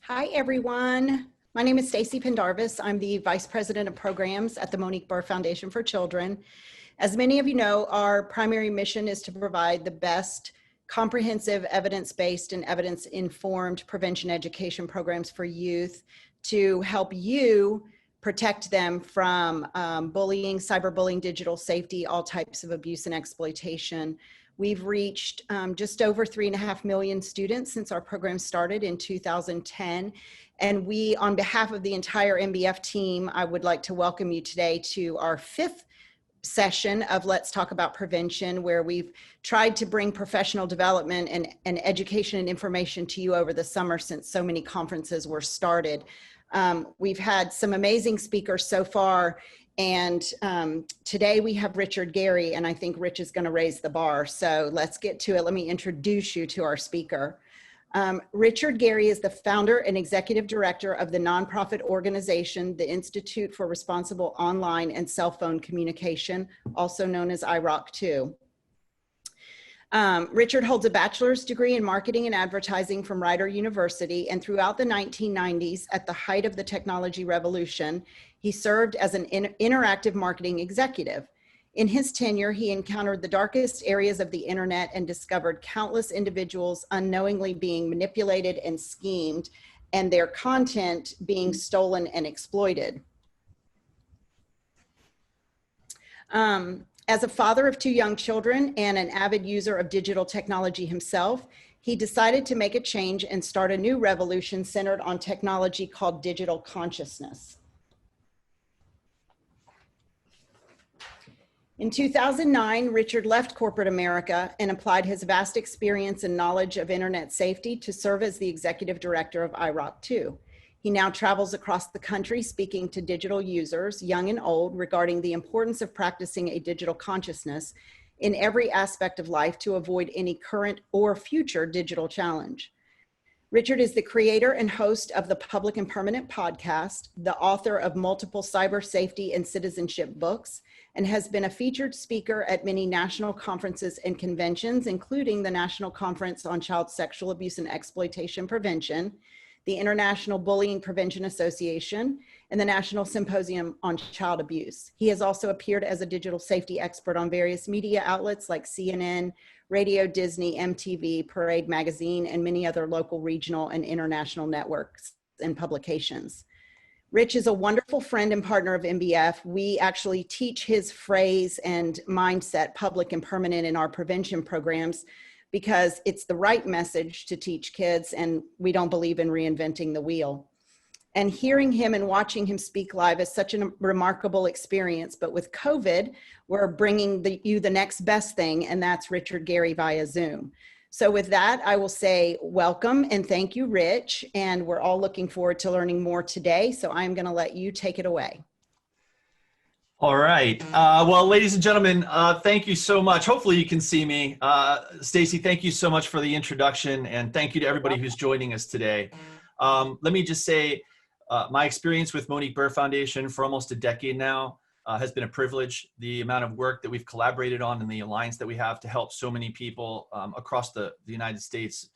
Hi, everyone. My name is Stacy Pendarvis. I'm the Vice President of Programs at the Monique Burr Foundation for Children. As many of you know, our primary mission is to provide the best comprehensive evidence-based and evidence-informed prevention education programs for youth to help you protect them from bullying, cyberbullying, digital safety, all types of abuse and exploitation. We've reached just over 3.5 million students since our program started in 2010. And we, on behalf of the entire MBF team, I would like to welcome you today to our 5th session of Let's Talk About Prevention, where we've tried to bring professional development and education and information to you over the summer since so many conferences were started. We've had some amazing speakers so far. And today we have Guerry, and I think Rich is going to raise the bar. So let's get to it. Let me introduce you to our speaker. Guerry is the founder and executive director of the nonprofit organization, the Institute for Responsible Online and Cell Phone Communication, also known as IROC2. Richard holds a bachelor's degree in marketing and advertising from Rider University, and throughout the 1990s, at the height of the technology revolution, he served as an interactive marketing executive. In his tenure, he encountered the darkest areas of the internet and discovered countless individuals unknowingly being manipulated and schemed, and their content being stolen and exploited. As a father of 2 young children and an avid user of digital technology himself, he decided to make a change and start a new revolution centered on technology called digital consciousness. In 2009, Richard left corporate America and applied his vast experience and knowledge of internet safety to serve as the executive director of IROC2. He now travels across the country speaking to digital users, young and old, regarding the importance of practicing a digital consciousness in every aspect of life to avoid any current or future digital challenge. Richard is the creator and host of the Public and Permanent podcast, the author of multiple cyber safety and citizenship books, and has been a featured speaker at many national conferences and conventions, including the National Conference on Child Sexual Abuse and Exploitation Prevention, the International Bullying Prevention Association, and the National Symposium on Child Abuse. He has also appeared as a digital safety expert on various media outlets like CNN, Radio Disney, MTV, Parade Magazine, and many other local, regional, and international networks and publications. Rich is a wonderful friend and partner of MBF. We actually teach his phrase and mindset, public and permanent, in our prevention programs, because it's the right message to teach kids, and we don't believe in reinventing the wheel. And hearing him and watching him speak live is such a remarkable experience. But with COVID, we're bringing you the next best thing, and that's Guerry via Zoom. So with that, I will say welcome and thank you, Rich. And we're all looking forward to learning more today. So I'm going to let you take it away. All right. Well, ladies and gentlemen, thank you so much. Hopefully you can see me. Stacy, thank you so much for the introduction, and thank you to everybody who's joining us today. Let me just say, my experience with Monique Burr Foundation for almost a decade now has been a privilege. The amount of work that we've collaborated on and the alliance that we have to help so many people across the United States,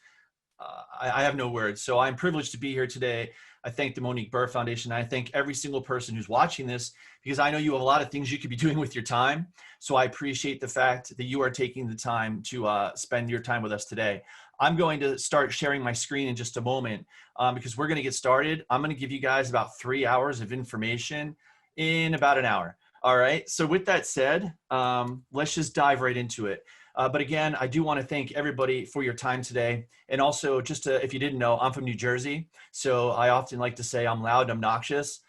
I have no words. So I'm privileged to be here today. I thank the Monique Burr Foundation. I thank every single person who's watching this, because I know you have a lot of things you could be doing with your time. So I appreciate the fact that you are taking the time to spend your time with us today. I'm going to start sharing my screen in just a moment because we're going to get started. I'm going to give you guys about 3 hours of information in about an hour. All right. So with that said, let's just dive right into it. But again, I do want to thank everybody for your time today. And also, just to, if you didn't know, I'm from New Jersey. So I often like to say I'm loud and obnoxious,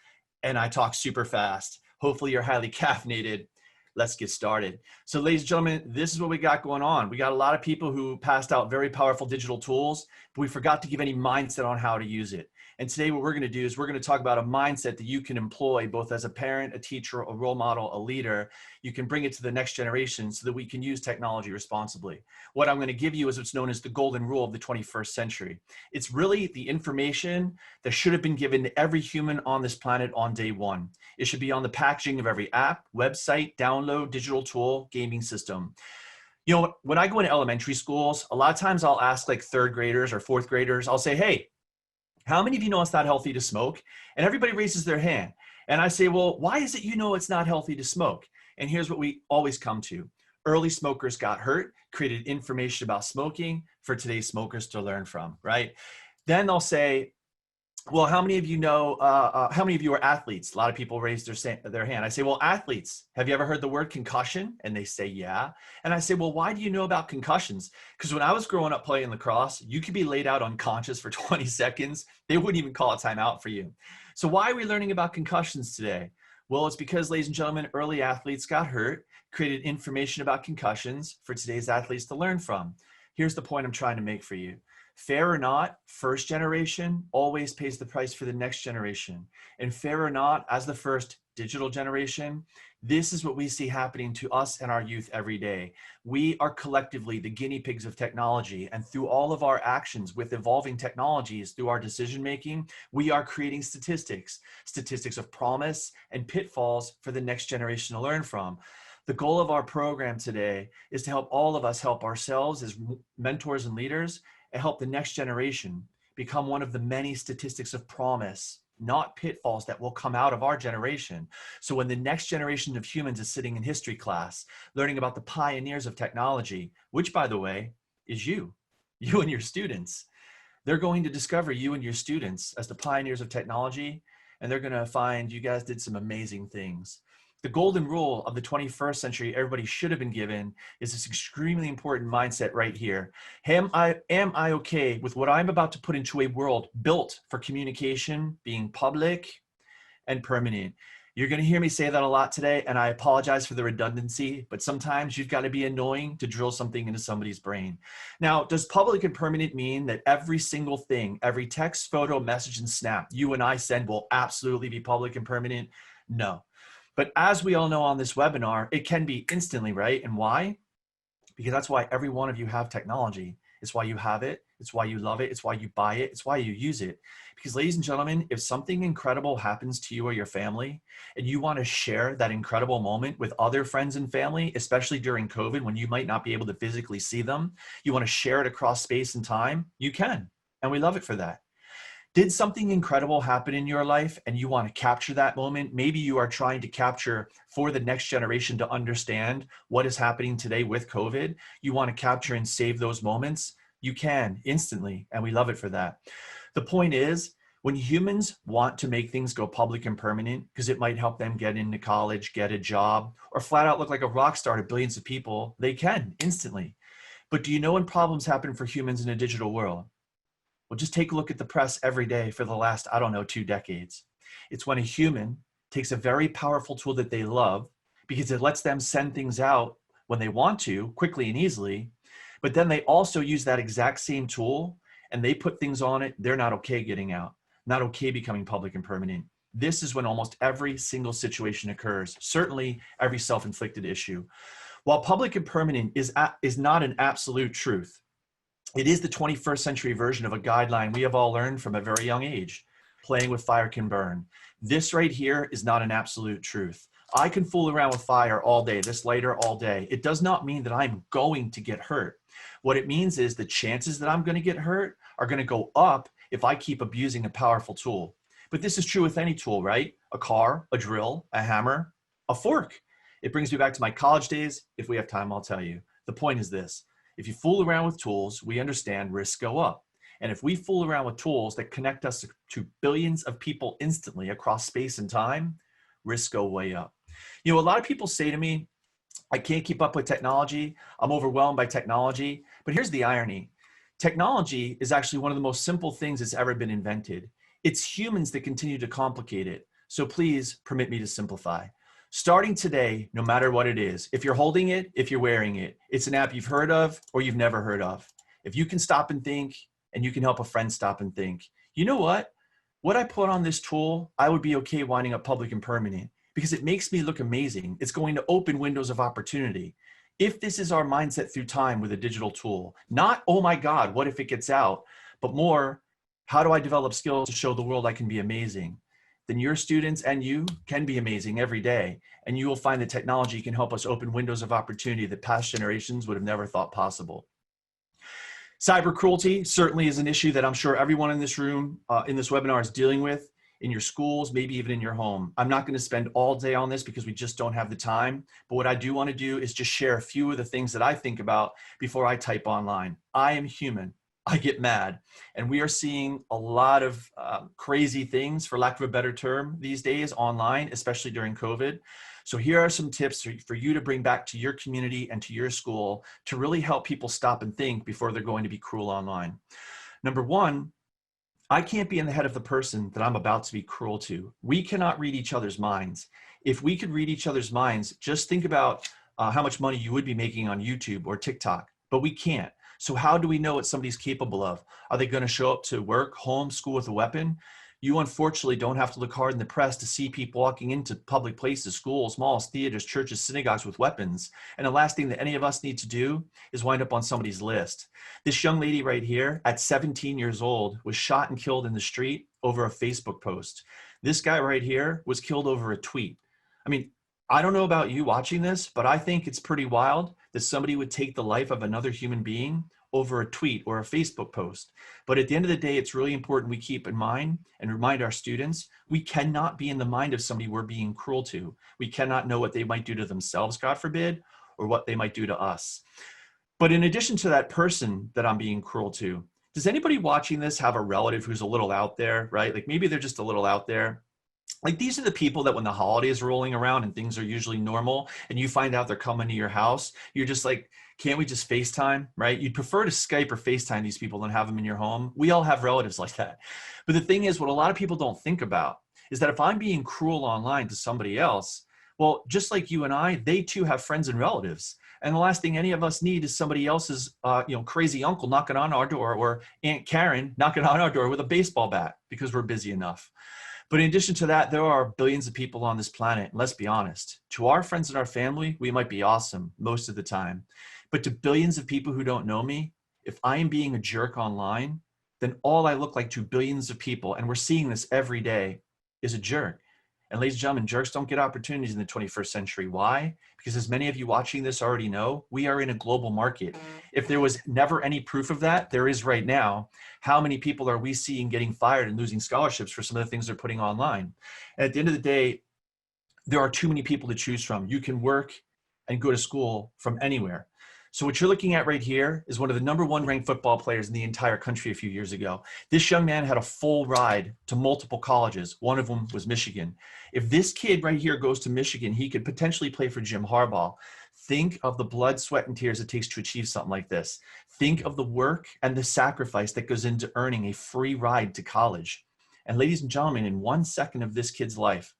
and I talk super fast. Hopefully you're highly caffeinated. Let's get started. So ladies and gentlemen, this is what we got going on. We got a lot of people who passed out very powerful digital tools, but we forgot to give any mindset on how to use it. And today what we're going to do is we're going to talk about a mindset that you can employ both as a parent, a teacher, a role model, a leader. You can bring it to the next generation so that we can use technology responsibly. What I'm going to give you is what's known as the golden rule of the 21st century. It's really the information that should have been given to every human on this planet on day one. It should be on the packaging of every app, website, download, digital tool, gaming system. You know, when I go into elementary schools, a lot of times I'll ask like 3rd graders or 4th graders, I'll say, hey, How many of you know it's not healthy to smoke? And everybody raises their hand. And I say, well, why is it you know it's not healthy to smoke? And here's what we always come to. Early smokers got hurt, created information about smoking for today's smokers to learn from, right? Then they'll say, well, how many of you know, how many of you are athletes? A lot of people raise their hand. I say, well, athletes, have you ever heard the word concussion? And they say, yeah. And I say, well, why do you know about concussions? Because when I was growing up playing lacrosse, you could be laid out unconscious for 20 seconds. They wouldn't even call a timeout for you. So why are we learning about concussions today? Well, it's because, ladies and gentlemen, early athletes got hurt, created information about concussions for today's athletes to learn from. Here's the point I'm trying to make for you. Fair or not, first generation always pays the price for the next generation. And fair or not, as the first digital generation, this is what we see happening to us and our youth every day. We are collectively the guinea pigs of technology, and through all of our actions with evolving technologies, through our decision making, we are creating statistics of promise and pitfalls for the next generation to learn from. The goal of our program today is to help all of us help ourselves as mentors and leaders and help the next generation become one of the many statistics of promise, not pitfalls, that will come out of our generation. So when the next generation of humans is sitting in history class, learning about the pioneers of technology, which, by the way, is you and your students, they're going to discover you and your students as the pioneers of technology, and they're going to find you guys did some amazing things. The golden rule of the 21st century everybody should have been given is this extremely important mindset right here. Am I okay with what I'm about to put into a world built for communication, being public and permanent? You're going to hear me say that a lot today, and I apologize for the redundancy, but sometimes you've got to be annoying to drill something into somebody's brain. Now, does public and permanent mean that every single thing, every text, photo, message, and snap you and I send will absolutely be public and permanent? No. But as we all know on this webinar, it can be instantly, right? And why? Because that's why every one of you have technology. It's why you have it. It's why you love it. It's why you buy it. It's why you use it. Because, ladies and gentlemen, if something incredible happens to you or your family, and you want to share that incredible moment with other friends and family, especially during COVID when you might not be able to physically see them, you want to share it across space and time, you can. And we love it for that. Did something incredible happen in your life and you want to capture that moment? Maybe you are trying to capture for the next generation to understand what is happening today with COVID. You want to capture and save those moments? You can instantly, and we love it for that. The point is, when humans want to make things go public and permanent, because it might help them get into college, get a job, or flat out look like a rock star to billions of people, they can instantly. But do you know when problems happen for humans in a digital world? Well, just take a look at the press every day for the last, 2 decades. It's when a human takes a very powerful tool that they love because it lets them send things out when they want to, quickly and easily, but then they also use that exact same tool and they put things on it they're not okay getting out, not okay becoming public and permanent. This is when almost every single situation occurs, certainly every self-inflicted issue. While public and permanent is not an absolute truth, it is the 21st century version of a guideline we have all learned from a very young age. Playing with fire can burn. This right here is not an absolute truth. I can fool around with fire all day, this lighter all day. It does not mean that I'm going to get hurt. What it means is the chances that I'm going to get hurt are going to go up if I keep abusing a powerful tool. But this is true with any tool, right? A car, a drill, a hammer, a fork. It brings me back to my college days. If we have time, I'll tell you. The point is this. If you fool around with tools, we understand risks go up. And if we fool around with tools that connect us to billions of people instantly across space and time, risks go way up. You know, a lot of people say to me, I can't keep up with technology. I'm overwhelmed by technology. But here's the irony. Technology is actually one of the most simple things that's ever been invented. It's humans that continue to complicate it. So please permit me to simplify. Starting today, no matter what it is, if you're holding it, if you're wearing it, it's an app you've heard of or you've never heard of. If you can stop and think, and you can help a friend stop and think, you know what? What I put on this tool, I would be okay winding up public and permanent because it makes me look amazing. It's going to open windows of opportunity. If this is our mindset through time with a digital tool, not, oh my God, what if it gets out, but more, how do I develop skills to show the world I can be amazing? Then your students and you can be amazing every day. And you will find that technology can help us open windows of opportunity that past generations would have never thought possible. Cyber cruelty certainly is an issue that I'm sure everyone in this room, in this webinar is dealing with in your schools, maybe even in your home. I'm not going to spend all day on this because we just don't have the time. But what I do want to do is just share a few of the things that I think about before I type online. I am human. I get mad. And we are seeing a lot of crazy things, for lack of a better term, these days online, especially during COVID. So here are some tips for you to bring back to your community and to your school to really help people stop and think before they're going to be cruel online. Number one, I can't be in the head of the person that I'm about to be cruel to. We cannot read each other's minds. If we could read each other's minds, just think about how much money you would be making on YouTube or TikTok, but we can't. So how do we know what somebody's capable of? Are they going to show up to work, home, school with a weapon? You unfortunately don't have to look hard in the press to see people walking into public places, schools, malls, theaters, churches, synagogues with weapons. And the last thing that any of us need to do is wind up on somebody's list. This young lady right here at 17 years old was shot and killed in the street over a Facebook post. This guy right here was killed over a tweet. I mean, I don't know about you watching this, but I think it's pretty wild that somebody would take the life of another human being over a tweet or a Facebook post. But at the end of the day, it's really important we keep in mind and remind our students, we cannot be in the mind of somebody we're being cruel to. We cannot know what they might do to themselves, God forbid, or what they might do to us. But in addition to that person that I'm being cruel to, does anybody watching this have a relative who's a little out there, right? Like maybe they're just a little out there. Like these are the people that when the holidays are rolling around and things are usually normal and you find out they're coming to your house, you're just like, can't we just FaceTime, right? You'd prefer to Skype or FaceTime these people than have them in your home. We all have relatives like that. But the thing is, what a lot of people don't think about is that if I'm being cruel online to somebody else, well, just like you and I, they too have friends and relatives. And the last thing any of us need is somebody else's crazy uncle knocking on our door or Aunt Karen knocking on our door with a baseball bat because we're busy enough. But in addition to that, there are billions of people on this planet. And let's be honest, to our friends and our family, we might be awesome most of the time. But to billions of people who don't know me, if I am being a jerk online, then all I look like to billions of people, and we're seeing this every day, is a jerk. And ladies and gentlemen, jerks don't get opportunities in the 21st century. Why? Because as many of you watching this already know, we are in a global market. If there was never any proof of that, there is right now. How many people are we seeing getting fired and losing scholarships for some of the things they're putting online? And at the end of the day, there are too many people to choose from. You can work and go to school from anywhere. So what you're looking at right here is one of the #1 ranked football players in the entire country a few years ago. This young man had a full ride to multiple colleges. One of them was Michigan. If this kid right here goes to Michigan, he could potentially play for Jim Harbaugh. Think of the blood, sweat, and tears it takes to achieve something like this. Think of the work and the sacrifice that goes into earning a free ride to college. And ladies and gentlemen, in 1 second of this kid's life,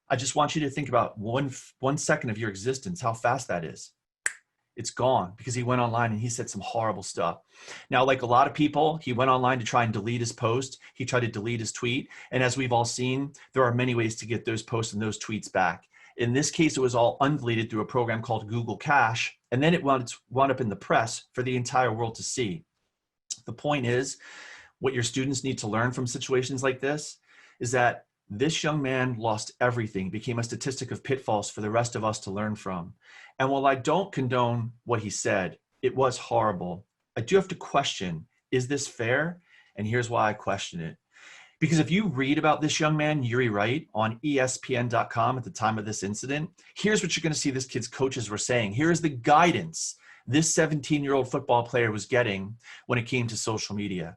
I just want you to think about one second of your existence, how fast that is. It's gone because he went online and he said some horrible stuff. Now, like a lot of people, he went online to try and delete his post. He tried to delete his tweet. And as we've all seen, there are many ways to get those posts and those tweets back. In this case, it was all undeleted through a program called Google Cache. And then it wound up in the press for the entire world to see. The point is, what your students need to learn from situations like this is that this young man lost everything, became a statistic of pitfalls for the rest of us to learn from. And while I don't condone what he said, it was horrible. I do have to question, is this fair? And here's why I question it. Because if you read about this young man, Guerry, Wright, on ESPN.com at the time of this incident, here's what you're going to see this kid's coaches were saying. Here is the guidance this 17-year-old football player was getting when it came to social media.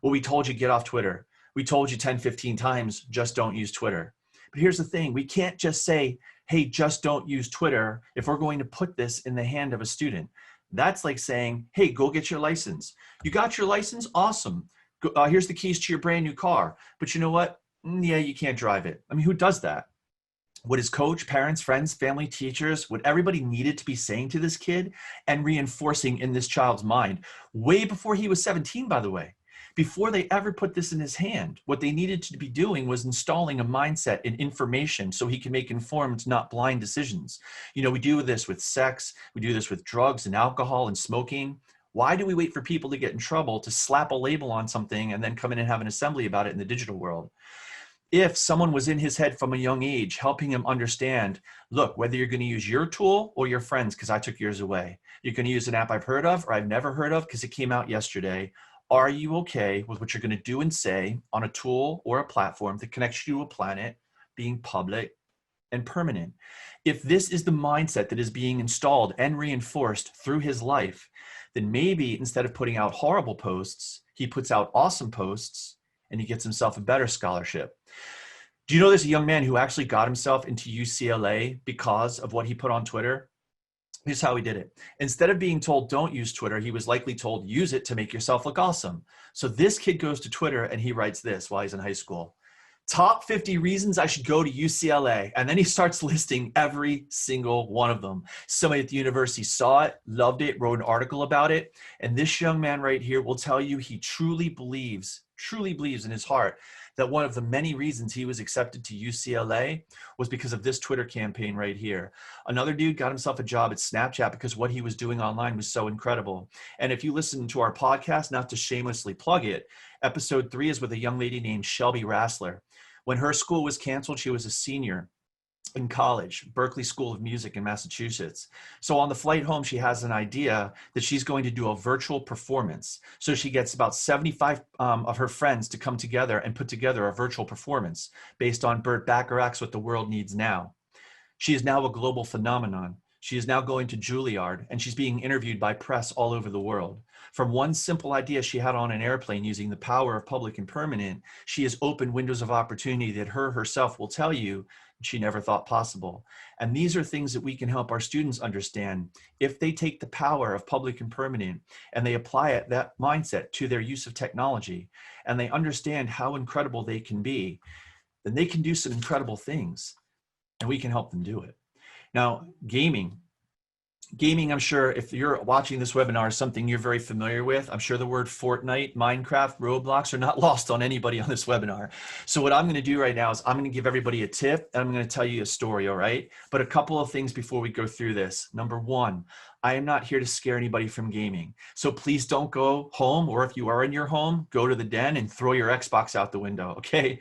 Well, we told you get off Twitter. We told you 10, 15 times, just don't use Twitter. But here's the thing. We can't just say, hey, just don't use Twitter if we're going to put this in the hand of a student. That's like saying, hey, go get your license. You got your license? Awesome. Here's the keys to your brand new car. But you know what? Yeah, you can't drive it. I mean, who does that? What his coach, parents, friends, family, teachers, what everybody needed to be saying to this kid and reinforcing in this child's mind way before he was 17, by the way. Before they ever put this in his hand, what they needed to be doing was installing a mindset and information so he can make informed, not blind decisions. You know, we do this with sex, we do this with drugs and alcohol and smoking. Why do we wait for people to get in trouble to slap a label on something and then come in and have an assembly about it in the digital world? if someone was in his head from a young age, helping him understand, look, whether you're going to use your tool or your friends, because I took yours away, you're going to use an app I've heard of or I've never heard of because it came out yesterday. Are you okay with what you're going to do and say on a tool or a platform that connects you to a planet being public and permanent? If this is the mindset that is being installed and reinforced through his life, then maybe instead of putting out horrible posts, he puts out awesome posts and he gets himself a better scholarship. Do you know there's a young man who actually got himself into UCLA because of what he put on Twitter? Here's how he did it. Instead of being told, don't use Twitter, he was likely told, use it to make yourself look awesome. So this kid goes to Twitter and he writes this while he's in high school. Top 50 reasons I should go to UCLA. And then he starts listing every single one of them. Somebody at the university saw it, loved it, wrote an article about it. And this young man right here will tell you he truly believes in his heart that one of the many reasons he was accepted to UCLA was because of this Twitter campaign right here. Another dude got himself a job at Snapchat because what he was doing online was so incredible. And if you listen to our podcast, not to shamelessly plug it, episode 3 is with a young lady named Shelby Rassler. When her school was canceled, she was a senior in college, Berkeley School of Music in Massachusetts. So on the flight home, she has an idea that she's going to do a virtual performance. So she gets about 75 of her friends to come together and put together a virtual performance based on Burt Bacharach's What the World Needs Now. She is now a global phenomenon. She is now going to Juilliard and she's being interviewed by press all over the world. From one simple idea she had on an airplane using the power of public and permanent, she has opened windows of opportunity that her herself will tell you she never thought possible. And these are things that we can help our students understand. If they take the power of public and permanent and they apply it, that mindset, to their use of technology, and they understand how incredible they can be, then they can do some incredible things and we can help them do it. Now, gaming, I'm sure if you're watching this webinar is something you're very familiar with. I'm sure the word Fortnite, Minecraft, Roblox are not lost on anybody on this webinar. So what I'm going to do right now is I'm going to give everybody a tip and I'm going to tell you a story, all right? But a couple of things before we go through this. Number one, I am not here to scare anybody from gaming. So please don't go home, or if you are in your home, go to the den and throw your Xbox out the window, okay?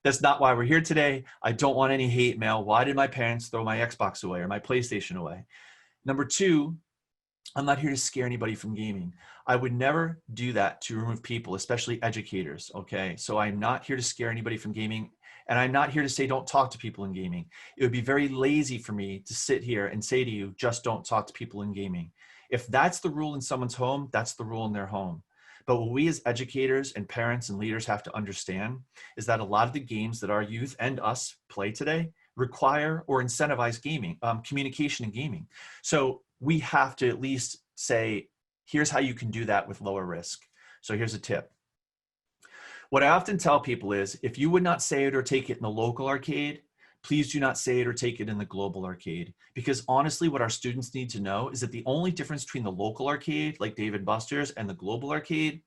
That's not why we're here today. I don't want any hate mail. Why did my parents throw my Xbox away or my PlayStation away? Number two, I'm not here to scare anybody from gaming. I would never do that to remove people, especially educators, okay? So I'm not here to scare anybody from gaming, and I'm not here to say don't talk to people in gaming. It would be very lazy for me to sit here and say to you, just don't talk to people in gaming. If that's the rule in someone's home, that's the rule in their home. But what we as educators and parents and leaders have to understand is that a lot of the games that our youth and us play today require or incentivize gaming, communication and gaming. So we have to at least say, here's how you can do that with lower risk. So here's a tip. What I often tell people is, if you would not say it or take it in the local arcade, please do not say it or take it in the global arcade. Because honestly, what our students need to know is that the only difference between the local arcade, like Dave & Buster's, and the global arcade,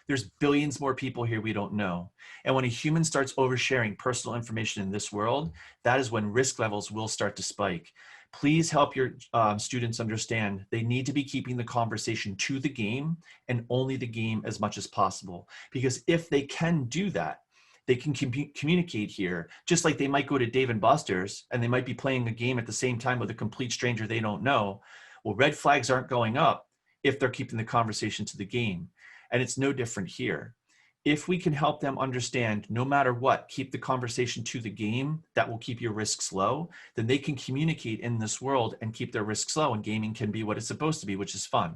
there's billions more people here we don't know. And when a human starts oversharing personal information in this world, that is when risk levels will start to spike. Please help your students understand they need to be keeping the conversation to the game and only the game as much as possible. Because if they can do that, they can communicate here, just like they might go to Dave & Buster's and they might be playing a game at the same time with a complete stranger they don't know. Well, red flags aren't going up if they're keeping the conversation to the game. And it's no different here. If we can help them understand, no matter what, keep the conversation to the game, that will keep your risks low, then they can communicate in this world and keep their risks low, and gaming can be what it's supposed to be, which is fun.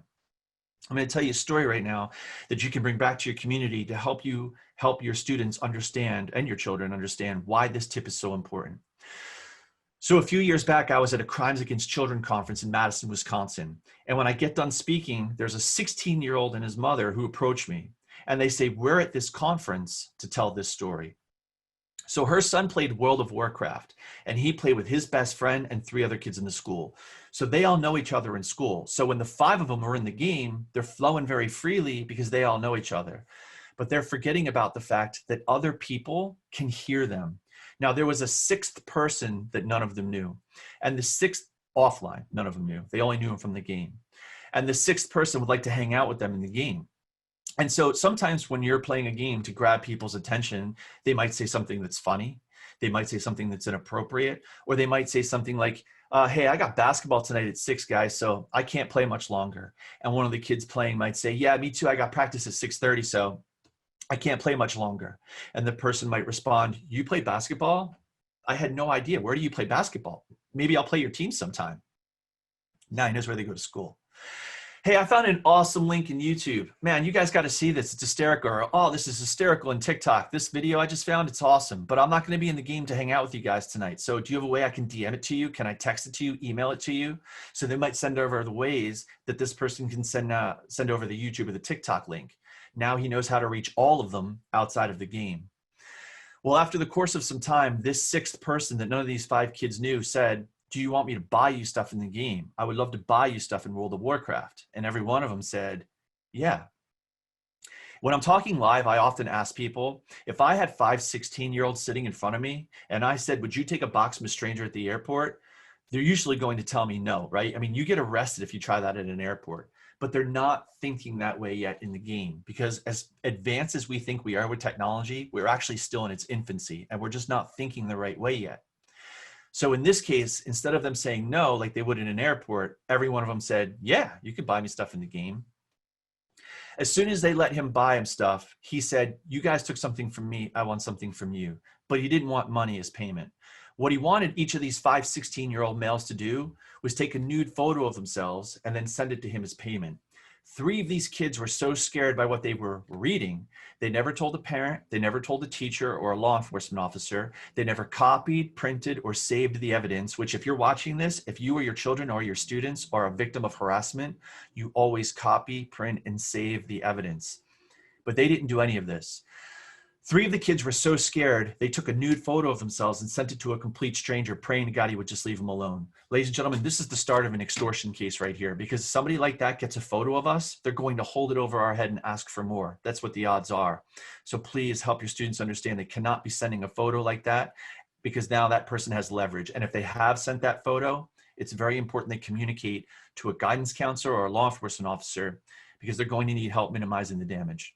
I'm going to tell you a story right now that you can bring back to your community to help you help your students understand and your children understand why this tip is so important. So a few years back, I was at a Crimes Against Children conference in Madison, Wisconsin. And when I get done speaking, there's a 16-year-old and his mother who approach me. And they say, we're at this conference to tell this story. So her son played World of Warcraft, and he played with his best friend and 3 other kids in the school. So they all know each other in school. So when the 5 of them are in the game, they're flowing very freely because they all know each other. But they're forgetting about the fact that other people can hear them. Now, there was a 6th person that none of them knew. And the 6th offline, none of them knew. They only knew him from the game. And the 6th person would like to hang out with them in the game. And so sometimes when you're playing a game to grab people's attention, they might say something that's funny. They might say something that's inappropriate, or they might say something like, hey, I got basketball tonight at 6, guys, so I can't play much longer. And one of the kids playing might say, yeah, me too. I got practice at 6:30, so I can't play much longer. And the person might respond, you play basketball? I had no idea. Where do you play basketball? Maybe I'll play your team sometime. Now he knows where they go to school. Hey, I found an awesome link in YouTube. Man, you guys got to see this. It's hysterical. Or, oh, this is hysterical in TikTok. This video I just found, it's awesome. But I'm not going to be in the game to hang out with you guys tonight. So do you have a way I can DM it to you? Can I text it to you, email it to you? So they might send over the ways that this person can send over the YouTube or the TikTok link. Now he knows how to reach all of them outside of the game. Well, after the course of some time, this 6th person that none of these 5 kids knew said, do you want me to buy you stuff in the game? I would love to buy you stuff in World of Warcraft. And every one of them said, yeah. When I'm talking live, I often ask people, if I had 5 16-year-olds sitting in front of me and I said, would you take a box from a stranger at the airport? They're usually going to tell me no, right? I mean, you get arrested if you try that at an airport, but they're not thinking that way yet in the game, because as advanced as we think we are with technology, we're actually still in its infancy and we're just not thinking the right way yet. So in this case, instead of them saying no, like they would in an airport, every one of them said, yeah, you could buy me stuff in the game. As soon as they let him buy him stuff, he said, you guys took something from me, I want something from you. But he didn't want money as payment. What he wanted each of these 5 16-year-old males to do was take a nude photo of themselves and then send it to him as payment. 3 of these kids were so scared by what they were reading, they never told a parent, they never told a teacher or a law enforcement officer, they never copied, printed, or saved the evidence, which if you're watching this, if you or your children or your students are a victim of harassment, you always copy, print, and save the evidence. But they didn't do any of this. 3 of the kids were so scared, they took a nude photo of themselves and sent it to a complete stranger, praying to God he would just leave them alone. Ladies and gentlemen, this is the start of an extortion case right here, because somebody like that gets a photo of us, they're going to hold it over our head and ask for more. That's what the odds are. So please help your students understand they cannot be sending a photo like that, because now that person has leverage. And if they have sent that photo, it's very important they communicate to a guidance counselor or a law enforcement officer, because they're going to need help minimizing the damage.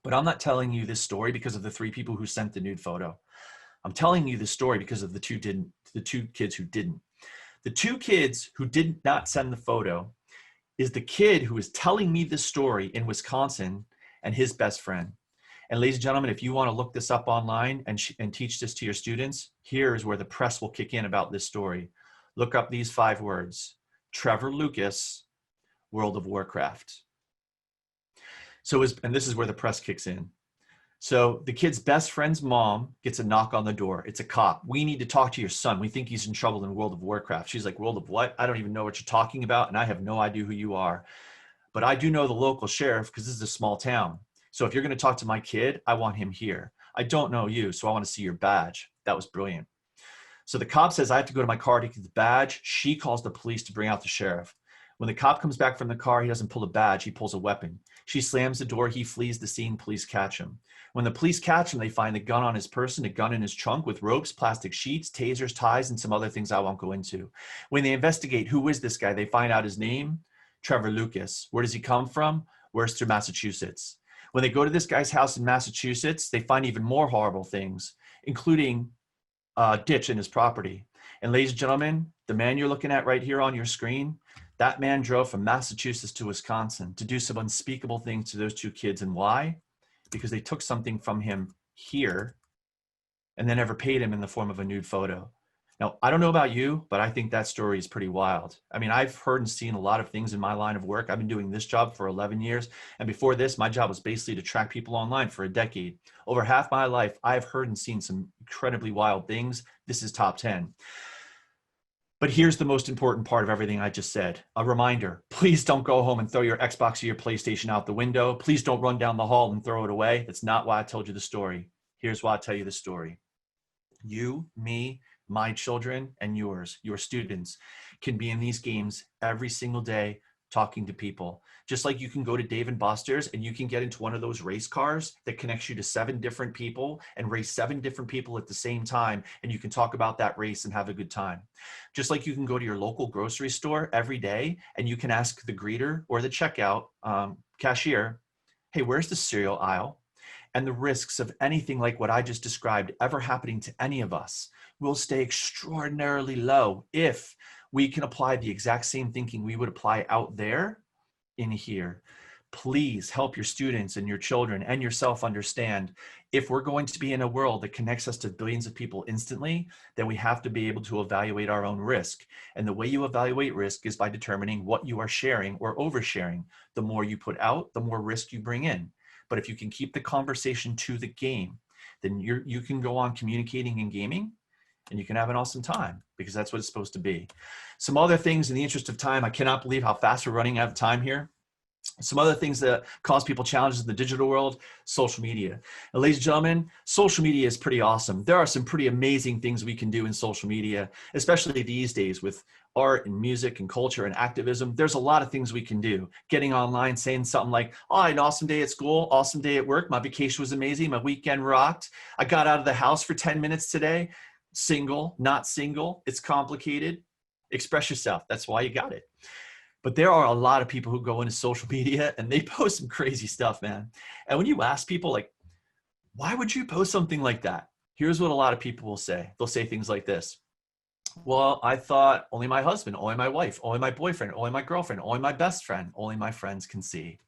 But I'm not telling you this story because of the 3 people who sent the nude photo. I'm telling you this story because of the two kids who didn't. The 2 kids who did not send the photo is the kid who is telling me this story in Wisconsin and his best friend. And ladies and gentlemen, if you want to look this up online and teach this to your students, here's where the press will kick in about this story. Look up these 5 words: Trevor Lucas, World of Warcraft. And this is where the press kicks in. So the kid's best friend's mom gets a knock on the door. It's a cop. We need to talk to your son. We think he's in trouble in World of Warcraft. She's like, World of what? I don't even know what you're talking about, and I have no idea who you are. But I do know the local sheriff because this is a small town. So if you're going to talk to my kid, I want him here. I don't know you, so I want to see your badge. That was brilliant. So the cop says, I have to go to my car to get the badge. She calls the police to bring out the sheriff. When the cop comes back from the car, he doesn't pull a badge, he pulls a weapon. She slams the door, he flees the scene, police catch him. When the police catch him, they find a gun on his person, a gun in his trunk with ropes, plastic sheets, tasers, ties, and some other things I won't go into. When they investigate who is this guy, they find out his name, Trevor Lucas. Where does he come from? Worcester, Massachusetts. When they go to this guy's house in Massachusetts, they find even more horrible things, including a ditch in his property. And ladies and gentlemen, the man you're looking at right here on your screen, that man drove from Massachusetts to Wisconsin to do some unspeakable things to those 2 kids. And why? Because they took something from him here and then never paid him in the form of a nude photo. Now, I don't know about you, but I think that story is pretty wild. I mean, I've heard and seen a lot of things in my line of work. I've been doing this job for 11 years. And before this, my job was basically to track people online for a decade. Over half my life, I've heard and seen some incredibly wild things. This is top 10. But here's the most important part of everything I just said. A reminder, please don't go home and throw your Xbox or your PlayStation out the window. Please don't run down the hall and throw it away. That's not why I told you the story. Here's why I tell you the story. You, me, my children, and yours, your students, can be in these games every single day talking to people. Just like you can go to Dave & Buster's and you can get into one of those race cars that connects you to 7 different people and race 7 different people at the same time, and you can talk about that race and have a good time. Just like you can go to your local grocery store every day and you can ask the greeter or the checkout cashier, hey, where's the cereal aisle? and the risks of anything like what I just described ever happening to any of us will stay extraordinarily low if we can apply the exact same thinking we would apply out there in here. Please help your students and your children and yourself understand, if we're going to be in a world that connects us to billions of people instantly, then we have to be able to evaluate our own risk. And the way you evaluate risk is by determining what you are sharing or oversharing. The more you put out, the more risk you bring in. But if you can keep the conversation to the game, then you can go on communicating and gaming, and you can have an awesome time, because that's what it's supposed to be. Some other things in the interest of time, I cannot believe how fast we're running out of time here. Some other things that cause people challenges in the digital world: social media. Now, ladies and gentlemen, social media is pretty awesome. There are some pretty amazing things we can do in social media, especially these days with art and music and culture and activism. There's a lot of things we can do. Getting online, saying something like, oh, I had an awesome day at school, awesome day at work, my vacation was amazing, my weekend rocked, I got out of the house for 10 minutes today. Single, not single, it's complicated. Express yourself, that's why you got it. But there are a lot of people who go into social media and they post some crazy stuff, man. And when you ask people, like, why would you post something like that? Here's what a lot of people will say. They'll say things like this: well, I thought only my husband, only my wife, only my boyfriend, only my girlfriend, only my best friend, only my friends can see.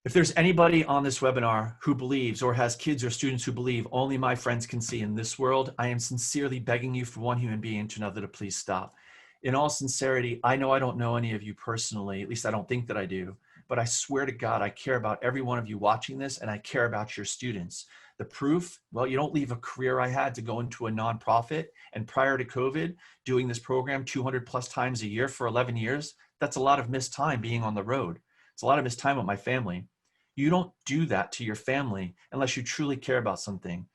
If there's anybody on this webinar who believes, or has kids or students who believe only my friends can see in this world, I am sincerely begging you, for one human being to another, to please stop. In all sincerity, I know I don't know any of you personally, at least I don't think that I do, but I swear to God, I care about every one of you watching this, and I care about your students. The proof, well, you don't leave a career I had to go into a nonprofit, and prior to COVID, doing this program 200 plus times a year for 11 years, that's a lot of missed time being on the road. It's a lot of missed time with my family. You don't do that to your family unless you truly care about something.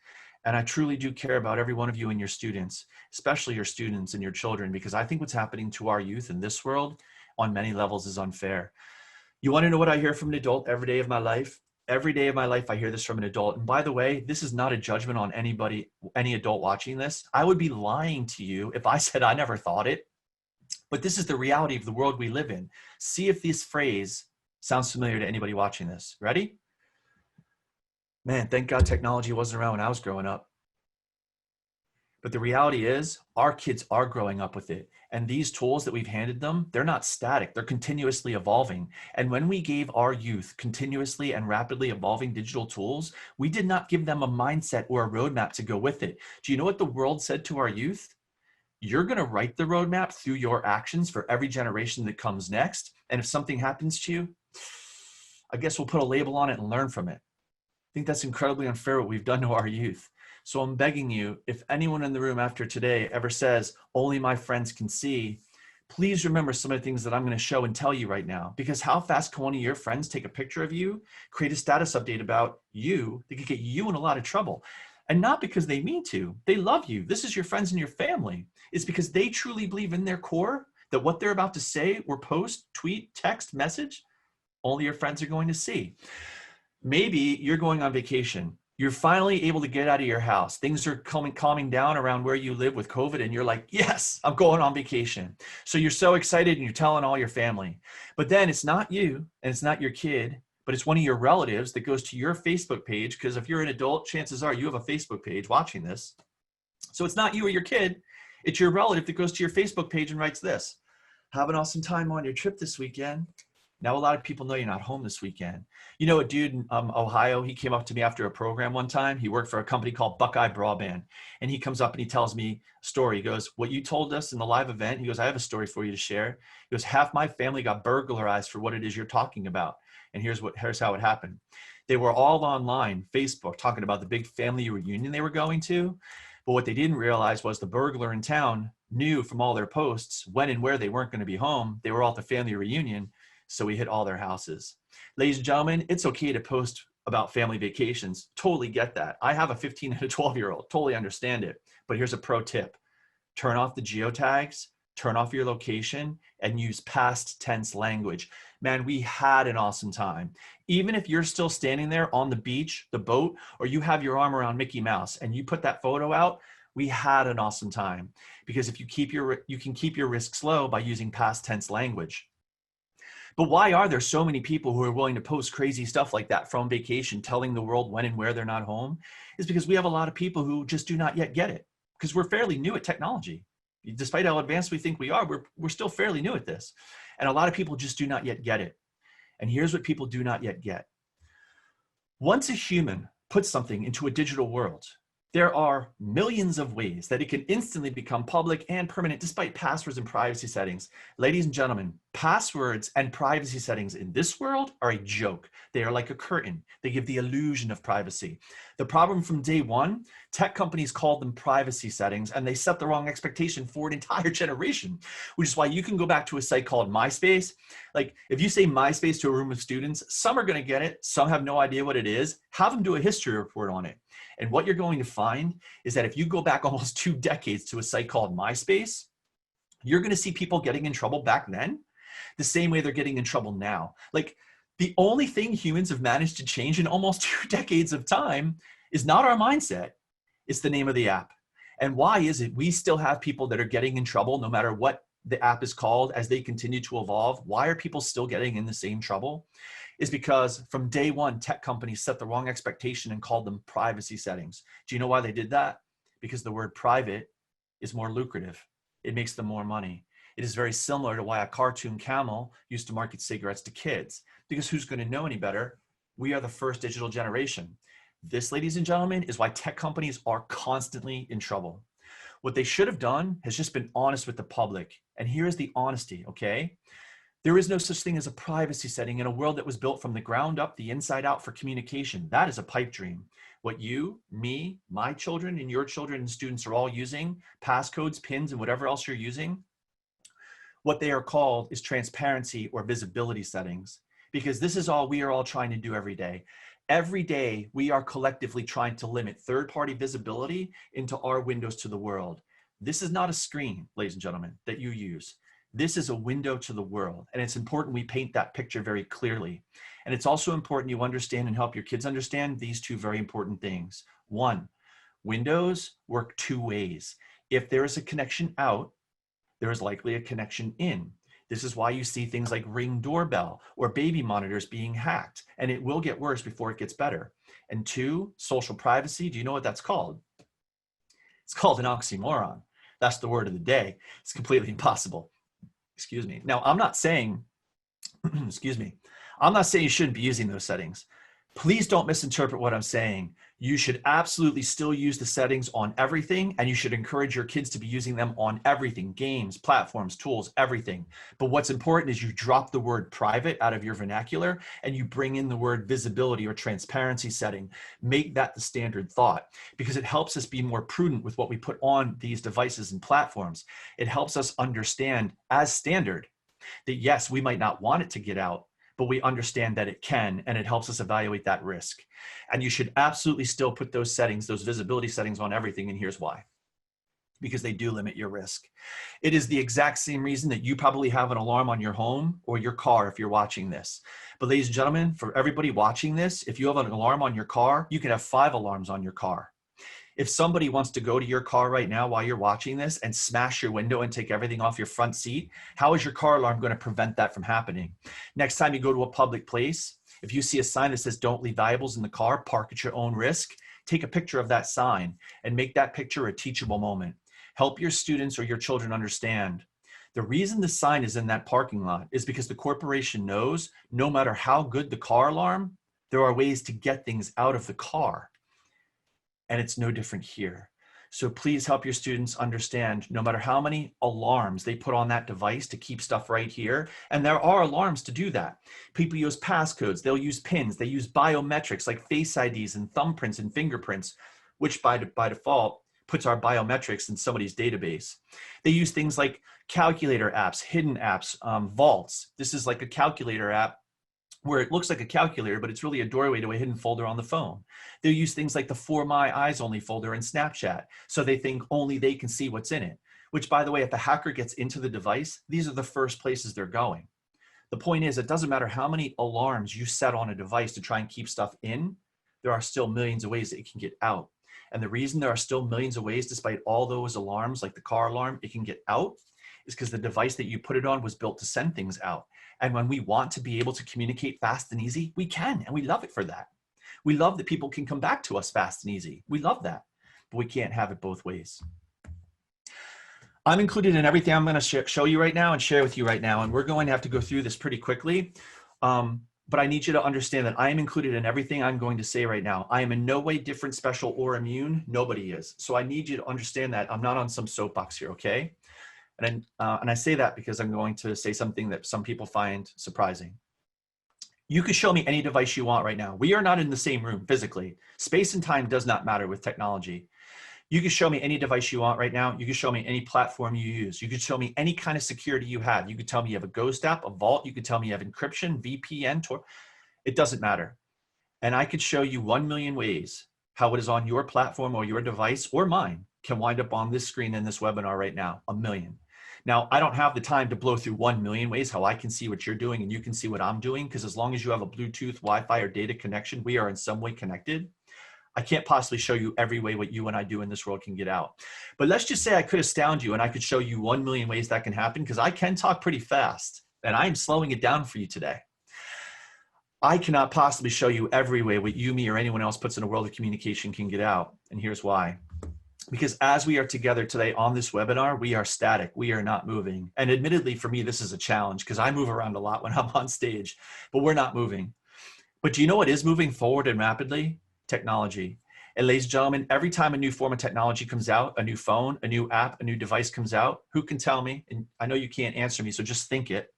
And I truly do care about every one of you and your students, especially your students and your children, because I think what's happening to our youth in this world on many levels is unfair. You want to know what I hear from an adult every day of my life? Every day of my life, I hear this from an adult. And by the way, this is not a judgment on anybody, any adult watching this. I would be lying to you if I said I never thought it. But this is the reality of the world we live in. See if this phrase sounds familiar to anybody watching this. Ready? Man, thank God technology wasn't around when I was growing up. But the reality is, our kids are growing up with it. And these tools that we've handed them, they're not static, they're continuously evolving. And when we gave our youth continuously and rapidly evolving digital tools, we did not give them a mindset or a roadmap to go with it. Do you know what the world said to our youth? You're gonna write the roadmap through your actions for every generation that comes next. And if something happens to you, I guess we'll put a label on it and learn from it. I think that's incredibly unfair what we've done to our youth. So I'm begging you, if anyone in the room after today ever says, only my friends can see, please remember some of the things that I'm going to show and tell you right now. Because how fast can one of your friends take a picture of you, create a status update about you that could get you in a lot of trouble? And not because they mean to, they love you. This is your friends and your family. It's because they truly believe in their core that what they're about to say or post, tweet, text, message, only your friends are going to see. Maybe you're going on vacation. You're finally able to get out of your house. Things are calming down around where you live with COVID, and you're like, yes, I'm going on vacation. So you're so excited and you're telling all your family. But then it's not you and it's not your kid, but it's one of your relatives that goes to your Facebook page, because if you're an adult, chances are you have a Facebook page watching this. So it's not you or your kid, it's your relative that goes to your Facebook page and writes this: have an awesome time on your trip this weekend. Now, a lot of people know you're not home this weekend. You know, a dude in Ohio, he came up to me after a program one time. He worked for a company called Buckeye Broadband. And he comes up and he tells me a story. He goes, what you told us in the live event, he goes, I have a story for you to share. He goes, half my family got burglarized for what it is you're talking about. And here's how it happened. They were all online, Facebook, talking about the big family reunion they were going to. But what they didn't realize was the burglar in town knew from all their posts when and where they weren't going to be home. They were all at the family reunion. So we hit all their houses. Ladies and gentlemen, it's okay to post about family vacations. Totally get that. I have a 15 and a 12-year-old, totally understand it. But here's a pro tip. Turn off the geotags, turn off your location, and use past tense language. Man, we had an awesome time. Even if you're still standing there on the beach, the boat, or you have your arm around Mickey Mouse and you put that photo out, we had an awesome time. Because if you can keep your risks low by using past tense language. But why are there so many people who are willing to post crazy stuff like that from vacation, telling the world when and where they're not home? Is because we have a lot of people who just do not yet get it, because we're fairly new at technology. Despite how advanced we think we are, we're still fairly new at this. And a lot of people just do not yet get it. And here's what people do not yet get. Once a human puts something into a digital world, there are millions of ways that it can instantly become public and permanent despite passwords and privacy settings. Ladies and gentlemen, passwords and privacy settings in this world are a joke. They are like a curtain. They give the illusion of privacy. The problem from day one, tech companies called them privacy settings, and they set the wrong expectation for an entire generation, which is why you can go back to a site called MySpace. Like if you say MySpace to a room of students, some are going to get it. Some have no idea what it is. Have them do a history report on it. And what you're going to find is that if you go back almost 2 decades to a site called MySpace, you're going to see people getting in trouble back then the same way they're getting in trouble now. Like the only thing humans have managed to change in almost 2 decades of time is not our mindset. It's the name of the app. And why is it we still have people that are getting in trouble no matter what the app is called as they continue to evolve? Why are people still getting in the same trouble? Is because from day one, tech companies set the wrong expectation and called them privacy settings. Do you know why they did that? Because the word private is more lucrative. It makes them more money. It is very similar to why a cartoon camel used to market cigarettes to kids, because who's going to know any better? We are the first digital generation. This, ladies and gentlemen, is why tech companies are constantly in trouble. What they should have done has just been honest with the public. And here is the honesty, okay? There is no such thing as a privacy setting in a world that was built from the ground up, the inside out for communication. That is a pipe dream. What you, me, my children, and your children and students are all using, passcodes, pins, and whatever else you're using, what they are called is transparency or visibility settings, because this is all we are all trying to do every day. Every day, we are collectively trying to limit third-party visibility into our windows to the world. This is not a screen, ladies and gentlemen, that you use. This is a window to the world, and it's important we paint that picture very clearly. And it's also important you understand and help your kids understand these 2 very important things. 1, windows work 2 ways. If there is a connection out, there is likely a connection in. This is why you see things like Ring doorbell or baby monitors being hacked, and it will get worse before it gets better. And 2, social privacy. Do you know what that's called? It's called an oxymoron. That's the word of the day. It's completely impossible. Excuse me. Now, I'm not saying, excuse me, I'm not saying you shouldn't be using those settings. Please don't misinterpret what I'm saying. You should absolutely still use the settings on everything, and you should encourage your kids to be using them on everything, games, platforms, tools, everything. But what's important is you drop the word private out of your vernacular and you bring in the word visibility or transparency setting. Make that the standard thought, because it helps us be more prudent with what we put on these devices and platforms. It helps us understand as standard that yes, we might not want it to get out, but we understand that it can, and it helps us evaluate that risk. And you should absolutely still put those settings, those visibility settings on everything, and here's why. Because they do limit your risk. It is the exact same reason that you probably have an alarm on your home or your car if you're watching this. But ladies and gentlemen, for everybody watching this, if you have an alarm on your car, you can have 5 alarms on your car. If somebody wants to go to your car right now while you're watching this and smash your window and take everything off your front seat, how is your car alarm going to prevent that from happening? Next time you go to a public place, if you see a sign that says don't leave valuables in the car, park at your own risk, take a picture of that sign and make that picture a teachable moment. Help your students or your children understand. The reason the sign is in that parking lot is because the corporation knows no matter how good the car alarm, there are ways to get things out of the car. And it's no different here. So please help your students understand no matter how many alarms they put on that device to keep stuff right here. And there are alarms to do that. People use passcodes, they'll use pins, they use biometrics like face IDs and thumbprints and fingerprints, which by default puts our biometrics in somebody's database. They use things like calculator apps, hidden apps, vaults. This is like a calculator app where it looks like a calculator, but it's really a doorway to a hidden folder on the phone. They'll use things like the For My Eyes Only folder in Snapchat, so they think only they can see what's in it, which by the way, if the hacker gets into the device, these are the first places they're going. The point is, it doesn't matter how many alarms you set on a device to try and keep stuff in, there are still millions of ways that it can get out. And the reason there are still millions of ways, despite all those alarms, like the car alarm, it can get out, is because the device that you put it on was built to send things out. And when we want to be able to communicate fast and easy, we can, and we love it for that. We love that people can come back to us fast and easy. We love that, but we can't have it both ways. I'm included in everything I'm going to show you right now and share with you right now. And we're going to have to go through this pretty quickly. But I need you to understand that I am included in everything I'm going to say right now. I am in no way different, special, or immune. Nobody is. So I need you to understand that I'm not on some soapbox here, okay? And I say that because I'm going to say something that some people find surprising. You can show me any device you want right now. We are not in the same room physically. Space and time does not matter with technology. You can show me any device you want right now. You can show me any platform you use. You can show me any kind of security you have. You could tell me you have a Ghost app, a Vault. You could tell me you have encryption, VPN, Tor. It doesn't matter. And I could show you 1 million ways how it is on your platform or your device or mine can wind up on this screen in this webinar right now, 1 million. Now, I don't have the time to blow through 1 million ways how I can see what you're doing and you can see what I'm doing, because as long as you have a Bluetooth, Wi-Fi, or data connection, we are in some way connected. I can't possibly show you every way what you and I do in this world can get out. But let's just say I could astound you and I could show you 1 million ways that can happen, because I can talk pretty fast and I'm slowing it down for you today. I cannot possibly show you every way what you, me, or anyone else puts in a world of communication can get out. And here's why. Because as we are together today on this webinar, we are static. We are not moving. And admittedly, for me, this is a challenge because I move around a lot when I'm on stage, but we're not moving. But do you know what is moving forward and rapidly? Technology. And ladies and gentlemen, every time a new form of technology comes out, a new phone, a new app, a new device comes out, who can tell me, and I know you can't answer me, so just think it.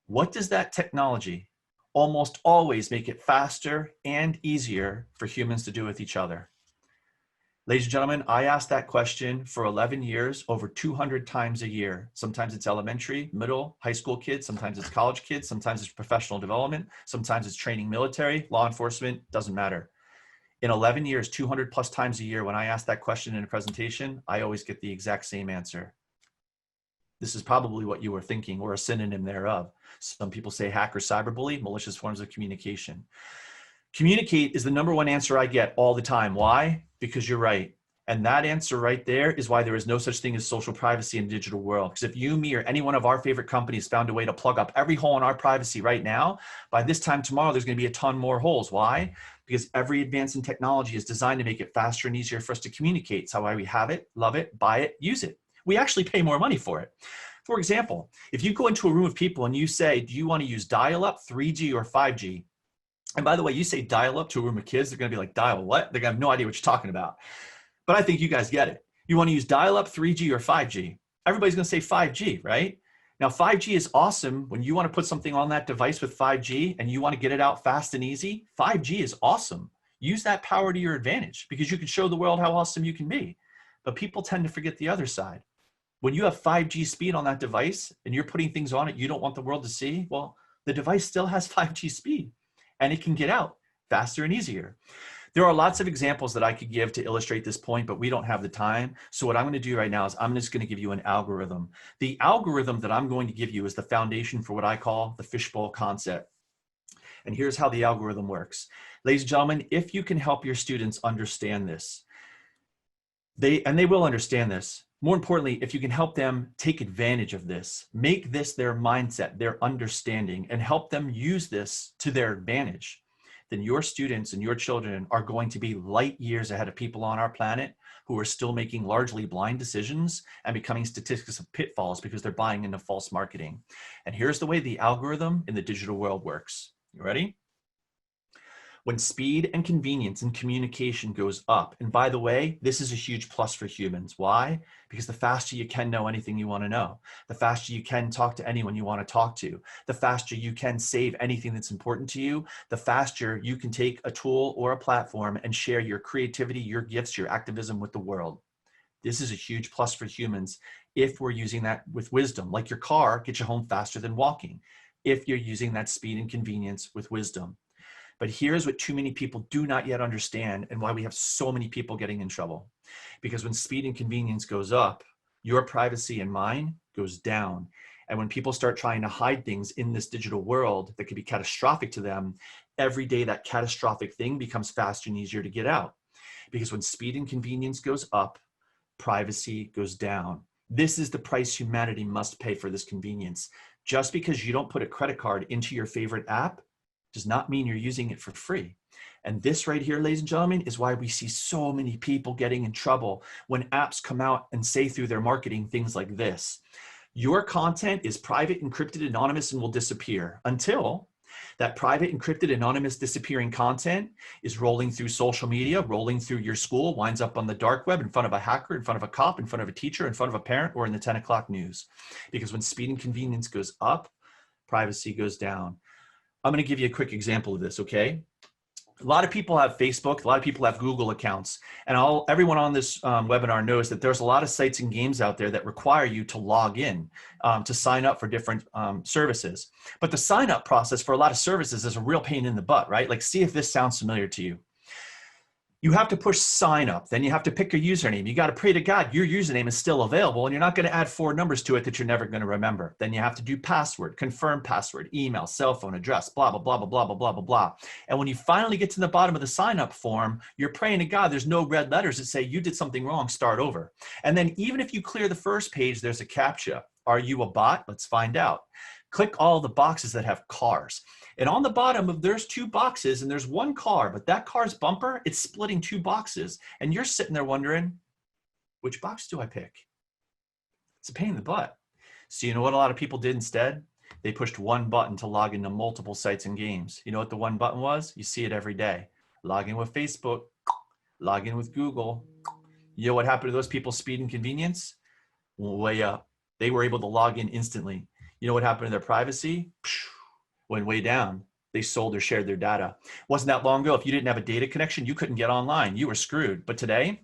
What does that technology almost always make it faster and easier for humans to do with each other? Ladies and gentlemen, I asked that question for 11 years, over 200 times a year. Sometimes it's elementary, middle, high school kids. Sometimes it's college kids. Sometimes it's professional development. Sometimes it's training military, law enforcement, doesn't matter. In 11 years, 200 plus times a year, when I ask that question in a presentation, I always get the exact same answer. This is probably what you were thinking, or a synonym thereof. Some people say hack or cyberbully, malicious forms of communication. Communicate is the #1 answer I get all the time. Why? Because you're right. And that answer right there is why there is no such thing as social privacy in the digital world. Because if you, me, or any one of our favorite companies found a way to plug up every hole in our privacy right now, by this time tomorrow, there's going to be a ton more holes. Why? Because every advance in technology is designed to make it faster and easier for us to communicate. It's why we have it, love it, buy it, use it. We actually pay more money for it. For example, if you go into a room of people and you say, do you want to use dial-up, 3G, or 5G? And by the way, you say dial-up to a room of kids, they're going to be like, dial what? They're going to have no idea what you're talking about. But I think you guys get it. You want to use dial-up, 3G, or 5G? Everybody's going to say 5G, right? Now, 5G is awesome when you want to put something on that device with 5G and you want to get it out fast and easy. 5G is awesome. Use that power to your advantage because you can show the world how awesome you can be. But people tend to forget the other side. When you have 5G speed on that device and you're putting things on it you don't want the world to see, well, the device still has 5G speed and it can get out faster and easier. There are lots of examples that I could give to illustrate this point, but we don't have the time. So what I'm going to do right now is I'm just going to give you an algorithm. The algorithm that I'm going to give you is the foundation for what I call the fishbowl concept. And here's how the algorithm works. Ladies and gentlemen, if you can help your students understand this, they will understand this. More importantly, if you can help them take advantage of this, make this their mindset, their understanding, and help them use this to their advantage, then your students and your children are going to be light years ahead of people on our planet who are still making largely blind decisions and becoming statistics of pitfalls because they're buying into false marketing. And here's the way the algorithm in the digital world works. You ready? When speed and convenience in communication goes up, and by the way, this is a huge plus for humans. Why? Because the faster you can know anything you want to know, the faster you can talk to anyone you want to talk to, the faster you can save anything that's important to you, the faster you can take a tool or a platform and share your creativity, your gifts, your activism with the world. This is a huge plus for humans if we're using that with wisdom. Like your car gets you home faster than walking, if you're using that speed and convenience with wisdom. But here's what too many people do not yet understand and why we have so many people getting in trouble. Because when speed and convenience goes up, your privacy and mine goes down. And when people start trying to hide things in this digital world that could be catastrophic to them, every day that catastrophic thing becomes faster and easier to get out. Because when speed and convenience goes up, privacy goes down. This is the price humanity must pay for this convenience. Just because you don't put a credit card into your favorite app does not mean you're using it for free. And this right here, ladies and gentlemen, is why we see so many people getting in trouble when apps come out and say through their marketing things like this. Your content is private, encrypted, anonymous, and will disappear until that private, encrypted, anonymous, disappearing content is rolling through social media, rolling through your school, winds up on the dark web in front of a hacker, in front of a cop, in front of a teacher, in front of a parent, or in the 10 o'clock news. Because when speed and convenience goes up, privacy goes down. I'm going to give you a quick example of this, okay? A lot of people have Facebook, a lot of people have Google accounts, and everyone on this webinar knows that there's a lot of sites and games out there that require you to log in to sign up for different services. But the sign up process for a lot of services is a real pain in the butt, right? Like, see if this sounds familiar to you. You have to push sign up, then you have to pick a username. You got to pray to God your username is still available and you're not going to add 4 numbers to it that you're never going to remember. Then you have to do password, confirm password, email, cell phone address, blah, blah, blah, blah, blah, blah, blah, blah, blah. And when you finally get to the bottom of the sign up form, you're praying to God there's no red letters that say you did something wrong, start over. And then even if you clear the first page, there's a CAPTCHA. Are you a bot? Let's find out. Click all the boxes that have cars. And on the bottom there's 2 boxes and there's 1 car, but that car's bumper, it's splitting 2 boxes. And you're sitting there wondering, which box do I pick? It's a pain in the butt. So you know what a lot of people did instead? They pushed 1 button to log into multiple sites and games. You know what the 1 button was? You see it every day. Log in with Facebook, log in with Google. You know what happened to those people's speed and convenience? Way up. They were able to log in instantly. You know what happened to their privacy? Went way down. They sold or shared their data. Wasn't that long ago, if you didn't have a data connection, you couldn't get online. You were screwed. But today,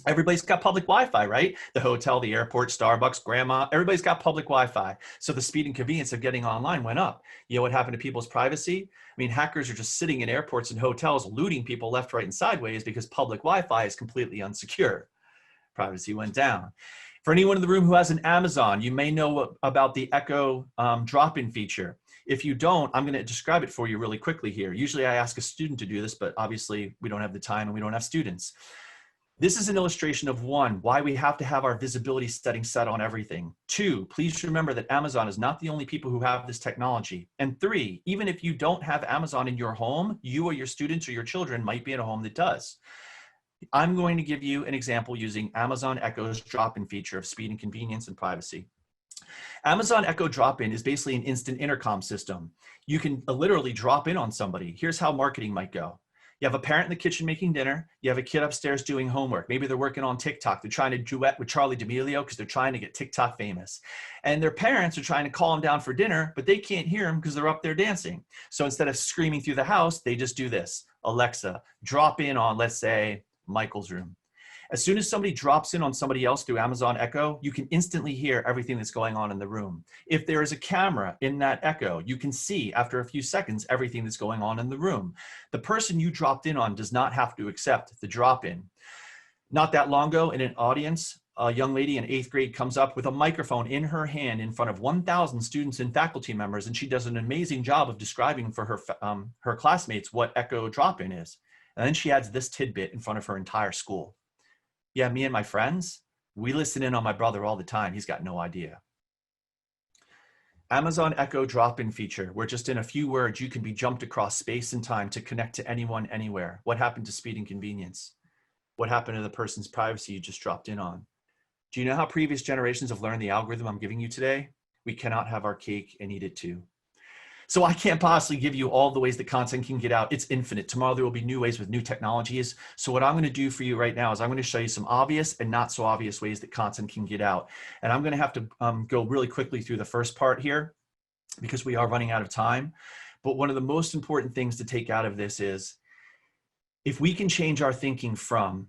everybody's got public Wi-Fi, right? The hotel, the airport, Starbucks, grandma, everybody's got public Wi-Fi. So the speed and convenience of getting online went up. You know what happened to people's privacy? I mean, hackers are just sitting in airports and hotels looting people left, right, and sideways because public Wi-Fi is completely unsecure. Privacy went down. For anyone in the room who has an Amazon, you may know about the Echo drop-in feature. If you don't, I'm going to describe it for you really quickly here. Usually I ask a student to do this, but obviously we don't have the time and we don't have students. This is an illustration of 1, why we have to have our visibility settings set on everything. 2, please remember that Amazon is not the only people who have this technology. And 3, even if you don't have Amazon in your home, you or your students or your children might be in a home that does. I'm going to give you an example using Amazon Echo's drop-in feature of speed and convenience and privacy. Amazon Echo drop-in is basically an instant intercom system. You can literally drop in on somebody. Here's how marketing might go. You have a parent in the kitchen making dinner. You have a kid upstairs doing homework. Maybe they're working on TikTok. They're trying to duet with Charlie D'Amelio because they're trying to get TikTok famous. And their parents are trying to call them down for dinner, but they can't hear them because they're up there dancing. So instead of screaming through the house, they just do this. Alexa, drop in on, let's say, Michael's room. As soon as somebody drops in on somebody else through Amazon Echo, you can instantly hear everything that's going on in the room. If there is a camera in that Echo, you can see after a few seconds everything that's going on in the room. The person you dropped in on does not have to accept the drop-in. Not that long ago in an audience, a young lady in 8th grade comes up with a microphone in her hand in front of 1,000 students and faculty members, and she does an amazing job of describing for her classmates what Echo drop-in is. And then she adds this tidbit in front of her entire school. Yeah, me and my friends, we listen in on my brother all the time. He's got no idea. Amazon Echo drop-in feature, where just in a few words, you can be jumped across space and time to connect to anyone, anywhere. What happened to speed and convenience? What happened to the person's privacy you just dropped in on? Do you know how previous generations have learned the algorithm I'm giving you today? We cannot have our cake and eat it too. So I can't possibly give you all the ways that content can get out. It's infinite. Tomorrow there will be new ways with new technologies. So what I'm going to do for you right now is I'm going to show you some obvious and not so obvious ways that content can get out. And I'm going to have to go really quickly through the first part here because we are running out of time. But one of the most important things to take out of this is if we can change our thinking from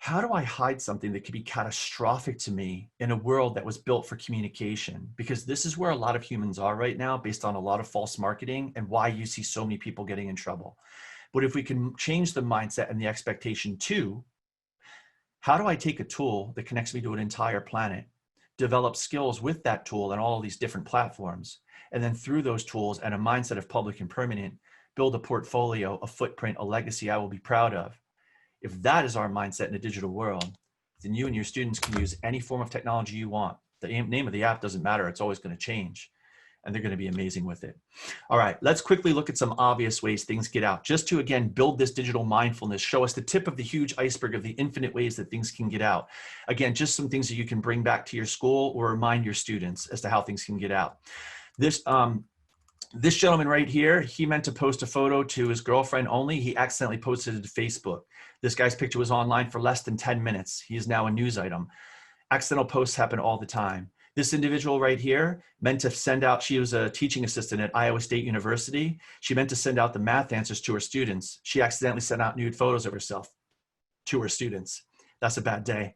how do I hide something that could be catastrophic to me in a world that was built for communication? Because this is where a lot of humans are right now based on a lot of false marketing and why you see so many people getting in trouble. But if we can change the mindset and the expectation to, how do I take a tool that connects me to an entire planet, develop skills with that tool and all of these different platforms, and then through those tools and a mindset of public and permanent, build a portfolio, a footprint, a legacy I will be proud of. If that is our mindset in a digital world, then you and your students can use any form of technology you want. The name of the app doesn't matter. It's always going to change, and they're going to be amazing with it. All right, let's quickly look at some obvious ways things get out, just to, again, build this digital mindfulness, show us the tip of the huge iceberg of the infinite ways that things can get out. Again, just some things that you can bring back to your school or remind your students as to how things can get out. This gentleman right here, he meant to post a photo to his girlfriend only. He accidentally posted it to Facebook. This guy's picture was online for less than 10 minutes. He is now a news item. Accidental posts happen all the time. This individual right here meant to send out, she was a teaching assistant at Iowa State University. She meant to send out the math answers to her students. She accidentally sent out nude photos of herself to her students. That's a bad day.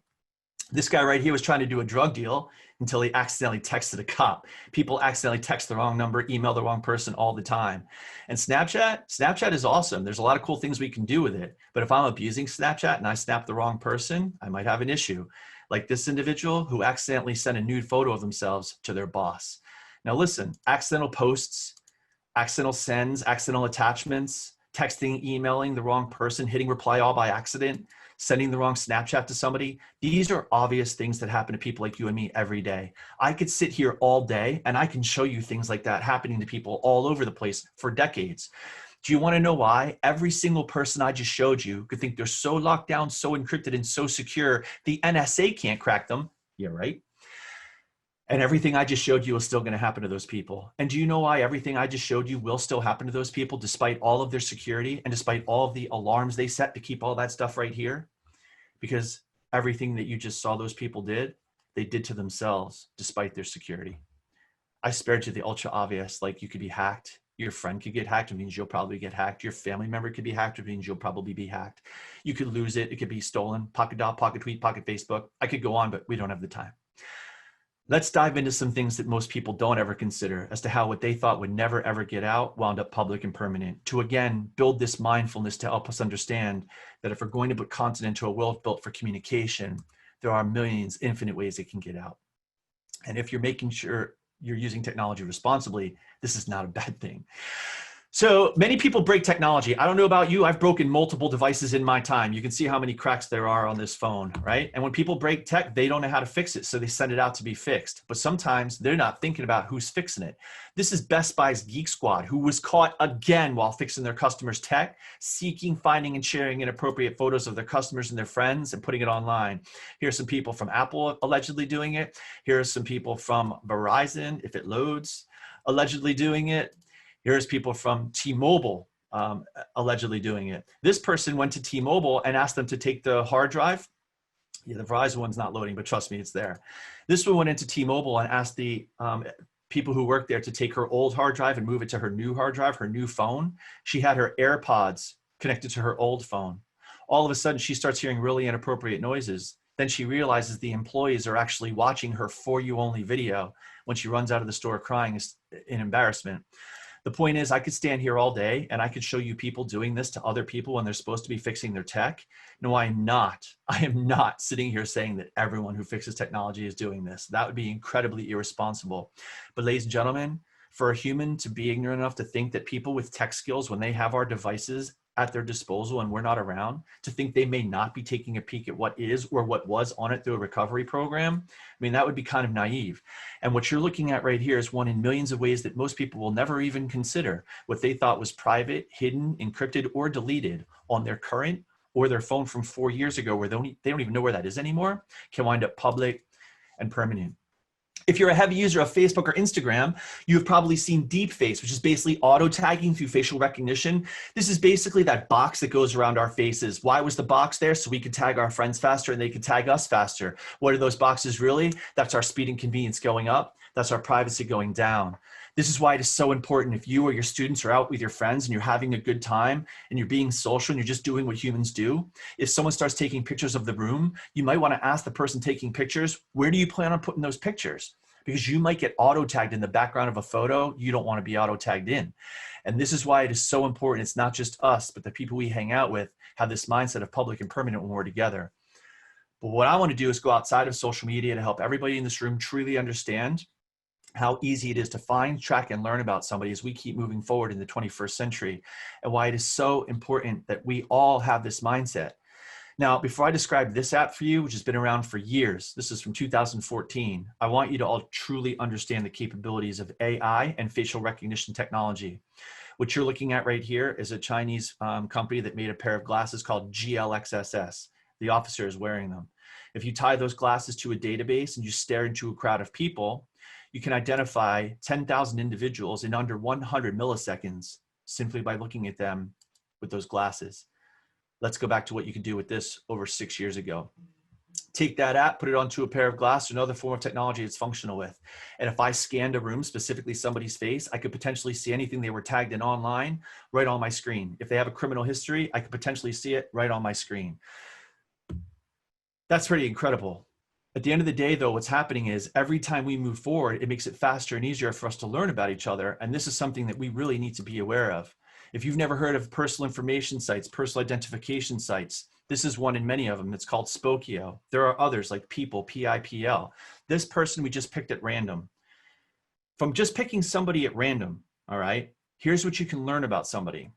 This guy right here was trying to do a drug deal until he accidentally texted a cop. People accidentally text the wrong number, email the wrong person all the time. And Snapchat is awesome. There's a lot of cool things we can do with it. But if I'm abusing Snapchat and I snap the wrong person, I might have an issue. Like this individual who accidentally sent a nude photo of themselves to their boss. Now listen, accidental posts, accidental sends, accidental attachments, texting, emailing the wrong person, hitting reply all by accident, sending the wrong Snapchat to somebody. These are obvious things that happen to people like you and me every day. I could sit here all day and I can show you things like that happening to people all over the place for decades. Do you want to know why? Every single person I just showed you could think they're so locked down, so encrypted, and so secure, the NSA can't crack them. Yeah, right? And everything I just showed you is still going to happen to those people. And do you know why everything I just showed you will still happen to those people despite all of their security and despite all of the alarms they set to keep all that stuff right here? Because everything that you just saw those people did, they did to themselves despite their security. I spared you the ultra obvious, like you could be hacked. Your friend could get hacked, it means you'll probably get hacked. Your family member could be hacked, it means you'll probably be hacked. You could lose it, it could be stolen, pocket dial, pocket tweet, pocket Facebook. I could go on, but we don't have the time. Let's dive into some things that most people don't ever consider as to how what they thought would never ever get out wound up public and permanent, to again build this mindfulness to help us understand that if we're going to put content into a world built for communication, there are millions, infinite ways it can get out. And if you're making sure you're using technology responsibly, this is not a bad thing. So many people break technology. I don't know about you, I've broken multiple devices in my time. You can see how many cracks there are on this phone, right? And when people break tech, they don't know how to fix it, so they send it out to be fixed. But sometimes they're not thinking about who's fixing it. This is Best Buy's Geek Squad, who was caught again while fixing their customers' tech, seeking, finding, and sharing inappropriate photos of their customers and their friends and putting it online. Here's some people from Apple allegedly doing it. Here's some people from Verizon, if it loads, allegedly doing it. Here's people from T-Mobile allegedly doing it. This person went to T-Mobile and asked them to take the hard drive. Yeah, the Verizon one's not loading, but trust me, it's there. This one went into T-Mobile and asked the people who worked there to take her old hard drive and move it to her new hard drive, her new phone. She had her AirPods connected to her old phone. All of a sudden, she starts hearing really inappropriate noises. Then she realizes the employees are actually watching her For You Only video when she runs out of the store crying in embarrassment. The point is, I could stand here all day and I could show you people doing this to other people when they're supposed to be fixing their tech. No, I am not sitting here saying that everyone who fixes technology is doing this. That would be incredibly irresponsible. But ladies and gentlemen, for a human to be ignorant enough to think that people with tech skills, when they have our devices at their disposal and we're not around, to think they may not be taking a peek at what is or what was on it through a recovery program, I mean, that would be kind of naive. And what you're looking at right here is one in millions of ways that most people will never even consider. What they thought was private, hidden, encrypted, or deleted on their current or their phone from 4 years ago, where they don't even know where that is anymore, can wind up public and permanent. If you're a heavy user of Facebook or Instagram, you've probably seen deepfakes, which is basically auto tagging through facial recognition. This is basically that box that goes around our faces. Why was the box there? So we could tag our friends faster and they could tag us faster. What are those boxes really? That's our speed and convenience going up. That's our privacy going down. This is why it is so important if you or your students are out with your friends and you're having a good time and you're being social and you're just doing what humans do. If someone starts taking pictures of the room, you might want to ask the person taking pictures, where do you plan on putting those pictures? Because you might get auto tagged in the background of a photo you don't want to be auto tagged in. And this is why it is so important. It's not just us, but the people we hang out with have this mindset of public and permanent when we're together. But what I want to do is go outside of social media to help everybody in this room truly understand how easy it is to find, track, and learn about somebody as we keep moving forward in the 21st century, and why it is so important that we all have this mindset. Now, before I describe this app for you, which has been around for years, this is from 2014, I want you to all truly understand the capabilities of AI and facial recognition technology. What you're looking at right here is a Chinese company that made a pair of glasses called GLXSS. The officer is wearing them. If you tie those glasses to a database and you stare into a crowd of people, you can identify 10,000 individuals in under 100 milliseconds simply by looking at them with those glasses. Let's go back to what you could do with this over 6 years ago. Take that app, put it onto a pair of glasses, another form of technology it's functional with. And if I scanned a room, specifically somebody's face, I could potentially see anything they were tagged in online right on my screen. If they have a criminal history, I could potentially see it right on my screen. That's pretty incredible. At the end of the day, though, what's happening is every time we move forward, it makes it faster and easier for us to learn about each other. And this is something that we really need to be aware of. If you've never heard of personal information sites, personal identification sites, this is one in many of them. It's called Spokio. There are others like People, PIPL. This person we just picked at random. From just picking somebody at random, all right, here's what you can learn about somebody.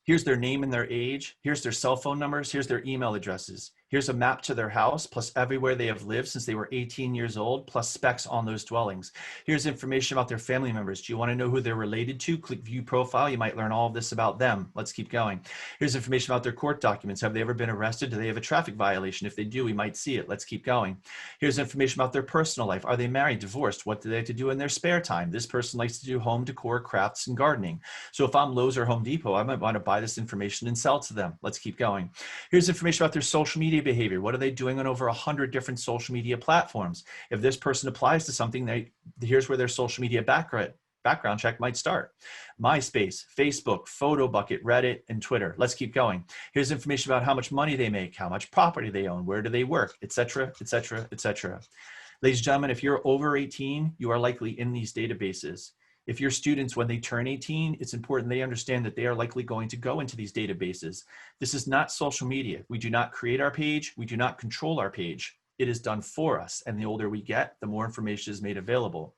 Here's their name and their age. Here's their cell phone numbers. Here's their email addresses. Here's a map to their house, plus everywhere they have lived since they were 18 years old, plus specs on those dwellings. Here's information about their family members. Do you want to know who they're related to? Click view profile. You might learn all of this about them. Let's keep going. Here's information about their court documents. Have they ever been arrested? Do they have a traffic violation? If they do, we might see it. Let's keep going. Here's information about their personal life. Are they married, divorced? What do they like to do in their spare time? This person likes to do home decor, crafts, and gardening. So if I'm Lowe's or Home Depot, I might want to buy this information and sell to them. Let's keep going. Here's information about their social media behavior. What are they doing on over 100 different social media platforms? If this person applies to something, here's where their social media background check might start. MySpace, Facebook, PhotoBucket, Reddit, and Twitter. Let's keep going. Here's information about how much money they make, how much property they own, where do they work, etc., etc., etc. Ladies and gentlemen, if you're over 18, you are likely in these databases. If your students, when they turn 18, it's important they understand that they are likely going to go into these databases. This is not social media. We do not create our page. We do not control our page. It is done for us. And the older we get, the more information is made available.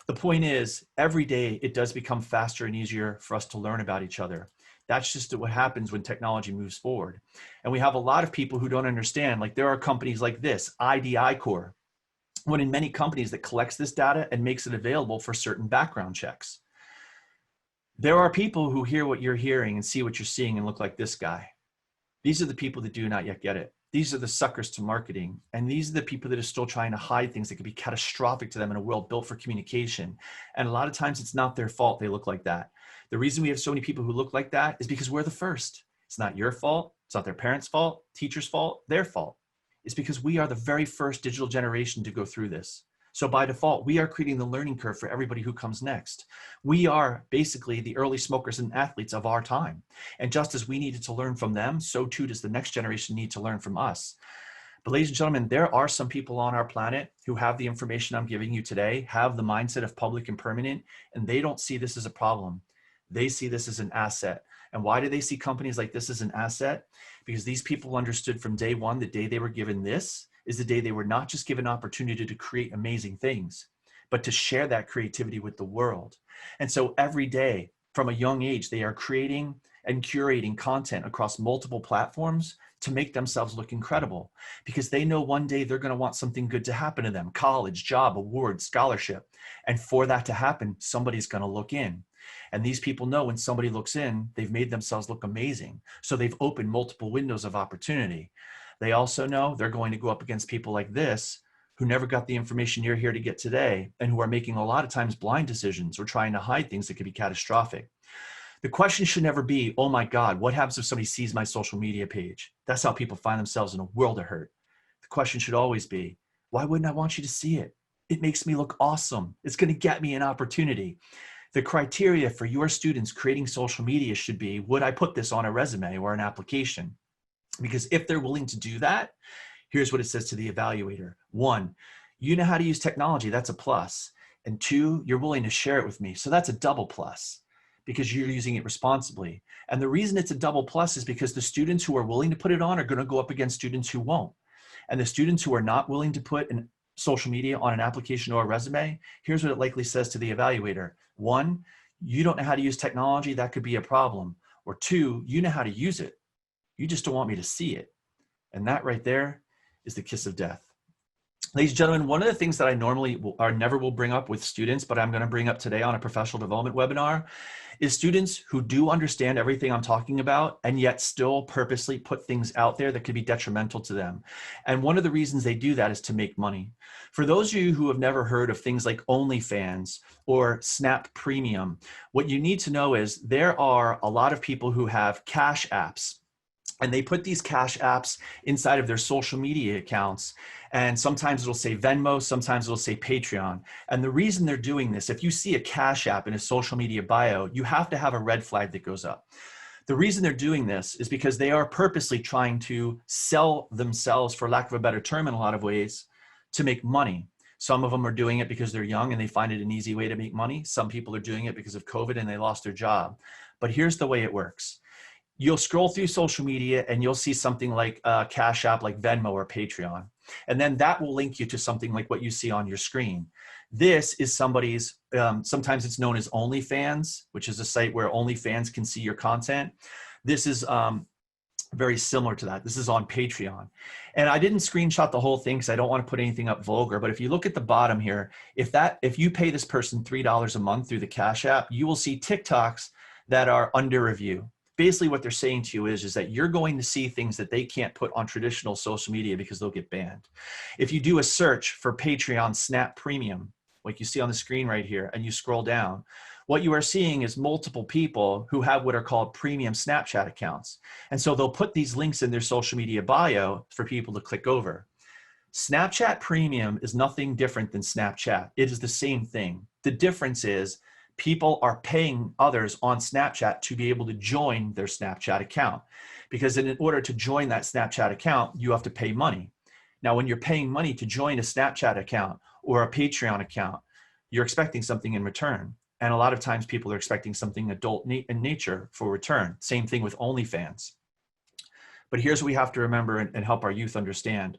The point is, every day it does become faster and easier for us to learn about each other. That's just what happens when technology moves forward. And we have a lot of people who don't understand, like there are companies like this, IDI Core, one in many companies that collects this data and makes it available for certain background checks. There are people who hear what you're hearing and see what you're seeing and look like this guy. These are the people that do not yet get it. These are the suckers to marketing. And these are the people that are still trying to hide things that could be catastrophic to them in a world built for communication. And a lot of times it's not their fault they look like that. The reason we have so many people who look like that is because we're the first. It's not your fault. It's not their parents' fault, teacher's fault, their fault. It's because we are the very first digital generation to go through this. So by default, we are creating the learning curve for everybody who comes next. We are basically the early smokers and athletes of our time. And just as we needed to learn from them, so too does the next generation need to learn from us. But ladies and gentlemen, there are some people on our planet who have the information I'm giving you today, have the mindset of public and permanent, and they don't see this as a problem. They see this as an asset. And why do they see companies like this as an asset? Because these people understood from day one, the day they were given this is the day they were not just given opportunity to create amazing things, but to share that creativity with the world. And so every day from a young age, they are creating and curating content across multiple platforms to make themselves look incredible, because they know one day they're going to want something good to happen to them, college, job, award, scholarship. And for that to happen, somebody's going to look in. And these people know when somebody looks in, they've made themselves look amazing. So they've opened multiple windows of opportunity. They also know they're going to go up against people like this who never got the information you're here to get today and who are making a lot of times blind decisions or trying to hide things that could be catastrophic. The question should never be, oh my God, what happens if somebody sees my social media page? That's how people find themselves in a world of hurt. The question should always be, why wouldn't I want you to see it? It makes me look awesome. It's going to get me an opportunity. The criteria for your students creating social media should be, would I put this on a resume or an application? Because if they're willing to do that, here's what it says to the evaluator. 1, you know how to use technology. That's a plus. And 2, you're willing to share it with me. So that's a double plus because you're using it responsibly. And the reason it's a double plus is because the students who are willing to put it on are going to go up against students who won't. And the students who are not willing to put an social media on an application or a resume, here's what it likely says to the evaluator. 1, you don't know how to use technology. That could be a problem. Or 2, you know how to use it. You just don't want me to see it. And that right there is the kiss of death. Ladies and gentlemen, one of the things that I normally or never will bring up with students, but I'm going to bring up today on a professional development webinar, is students who do understand everything I'm talking about and yet still purposely put things out there that could be detrimental to them. And one of the reasons they do that is to make money. For those of you who have never heard of things like OnlyFans or Snap Premium, what you need to know is there are a lot of people who have cash apps. And they put these cash apps inside of their social media accounts. And sometimes it'll say Venmo, sometimes it'll say Patreon. And the reason they're doing this, if you see a cash app in a social media bio, you have to have a red flag that goes up. The reason they're doing this is because they are purposely trying to sell themselves, for lack of a better term in a lot of ways, to make money. Some of them are doing it because they're young and they find it an easy way to make money. Some people are doing it because of COVID and they lost their job. But here's the way it works. You'll scroll through social media and you'll see something like a cash app like Venmo or Patreon. And then that will link you to something like what you see on your screen. This is somebody's, sometimes it's known as OnlyFans, which is a site where OnlyFans can see your content. This is very similar to that. This is on Patreon. And I didn't screenshot the whole thing because I don't want to put anything up vulgar, but if you look at the bottom here, if you pay this person $3 a month through the Cash App, you will see TikToks that are under review. Basically what they're saying to you is that you're going to see things that they can't put on traditional social media because they'll get banned. If you do a search for Patreon Snap Premium, like you see on the screen right here, and you scroll down, what you are seeing is multiple people who have what are called premium Snapchat accounts. And so they'll put these links in their social media bio for people to click over. Snapchat Premium is nothing different than Snapchat. It is the same thing. The difference is people are paying others on Snapchat to be able to join their Snapchat account. Because in order to join that Snapchat account, you have to pay money. Now, when you're paying money to join a Snapchat account or a Patreon account, you're expecting something in return. And a lot of times people are expecting something adult in nature for return. Same thing with OnlyFans. But here's what we have to remember and help our youth understand.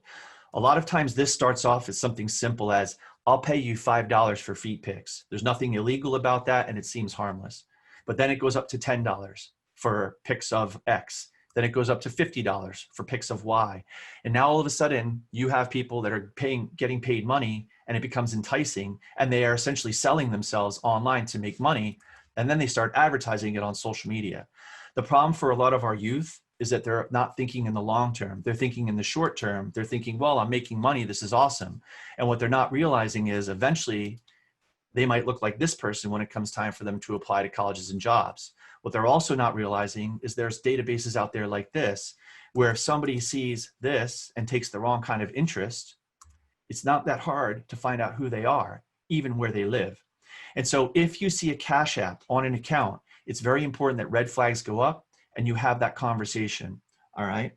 A lot of times this starts off as something simple as, I'll pay you $5 for feet pics. There's nothing illegal about that and it seems harmless. But then it goes up to $10 for pics of X. Then it goes up to $50 for pics of Y. And now all of a sudden you have people that are getting paid money and it becomes enticing and they are essentially selling themselves online to make money. And then they start advertising it on social media. The problem for a lot of our youth is that they're not thinking in the long term. They're thinking in the short term. They're thinking, well, I'm making money. This is awesome. And what they're not realizing is eventually they might look like this person when it comes time for them to apply to colleges and jobs. What they're also not realizing is there's databases out there like this, where if somebody sees this and takes the wrong kind of interest, it's not that hard to find out who they are, even where they live. And so if you see a Cash App on an account, it's very important that red flags go up and you have that conversation, all right?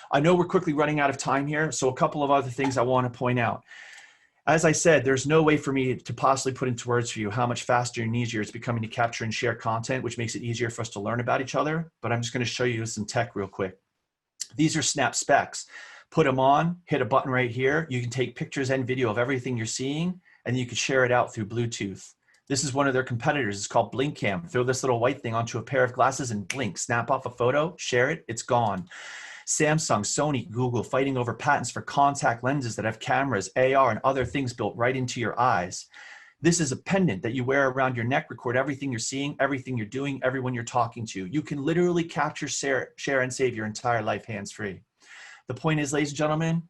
I know we're quickly running out of time here, so a couple of other things I want to point out. As I said, there's no way for me to possibly put into words for you how much faster and easier it's becoming to capture and share content, which makes it easier for us to learn about each other, but I'm just going to show you some tech real quick. These are Snap Specs. Put them on, hit a button right here. You can take pictures and video of everything you're seeing, and you can share it out through Bluetooth. This is one of their competitors. It's called Blink Cam. Throw this little white thing onto a pair of glasses and blink. Snap off a photo, share it, it's gone. Samsung, Sony, Google fighting over patents for contact lenses that have cameras, AR, and other things built right into your eyes. This is a pendant that you wear around your neck, record everything you're seeing, everything you're doing, everyone you're talking to. You can literally capture, share, and save your entire life hands-free. The point is, ladies and gentlemen,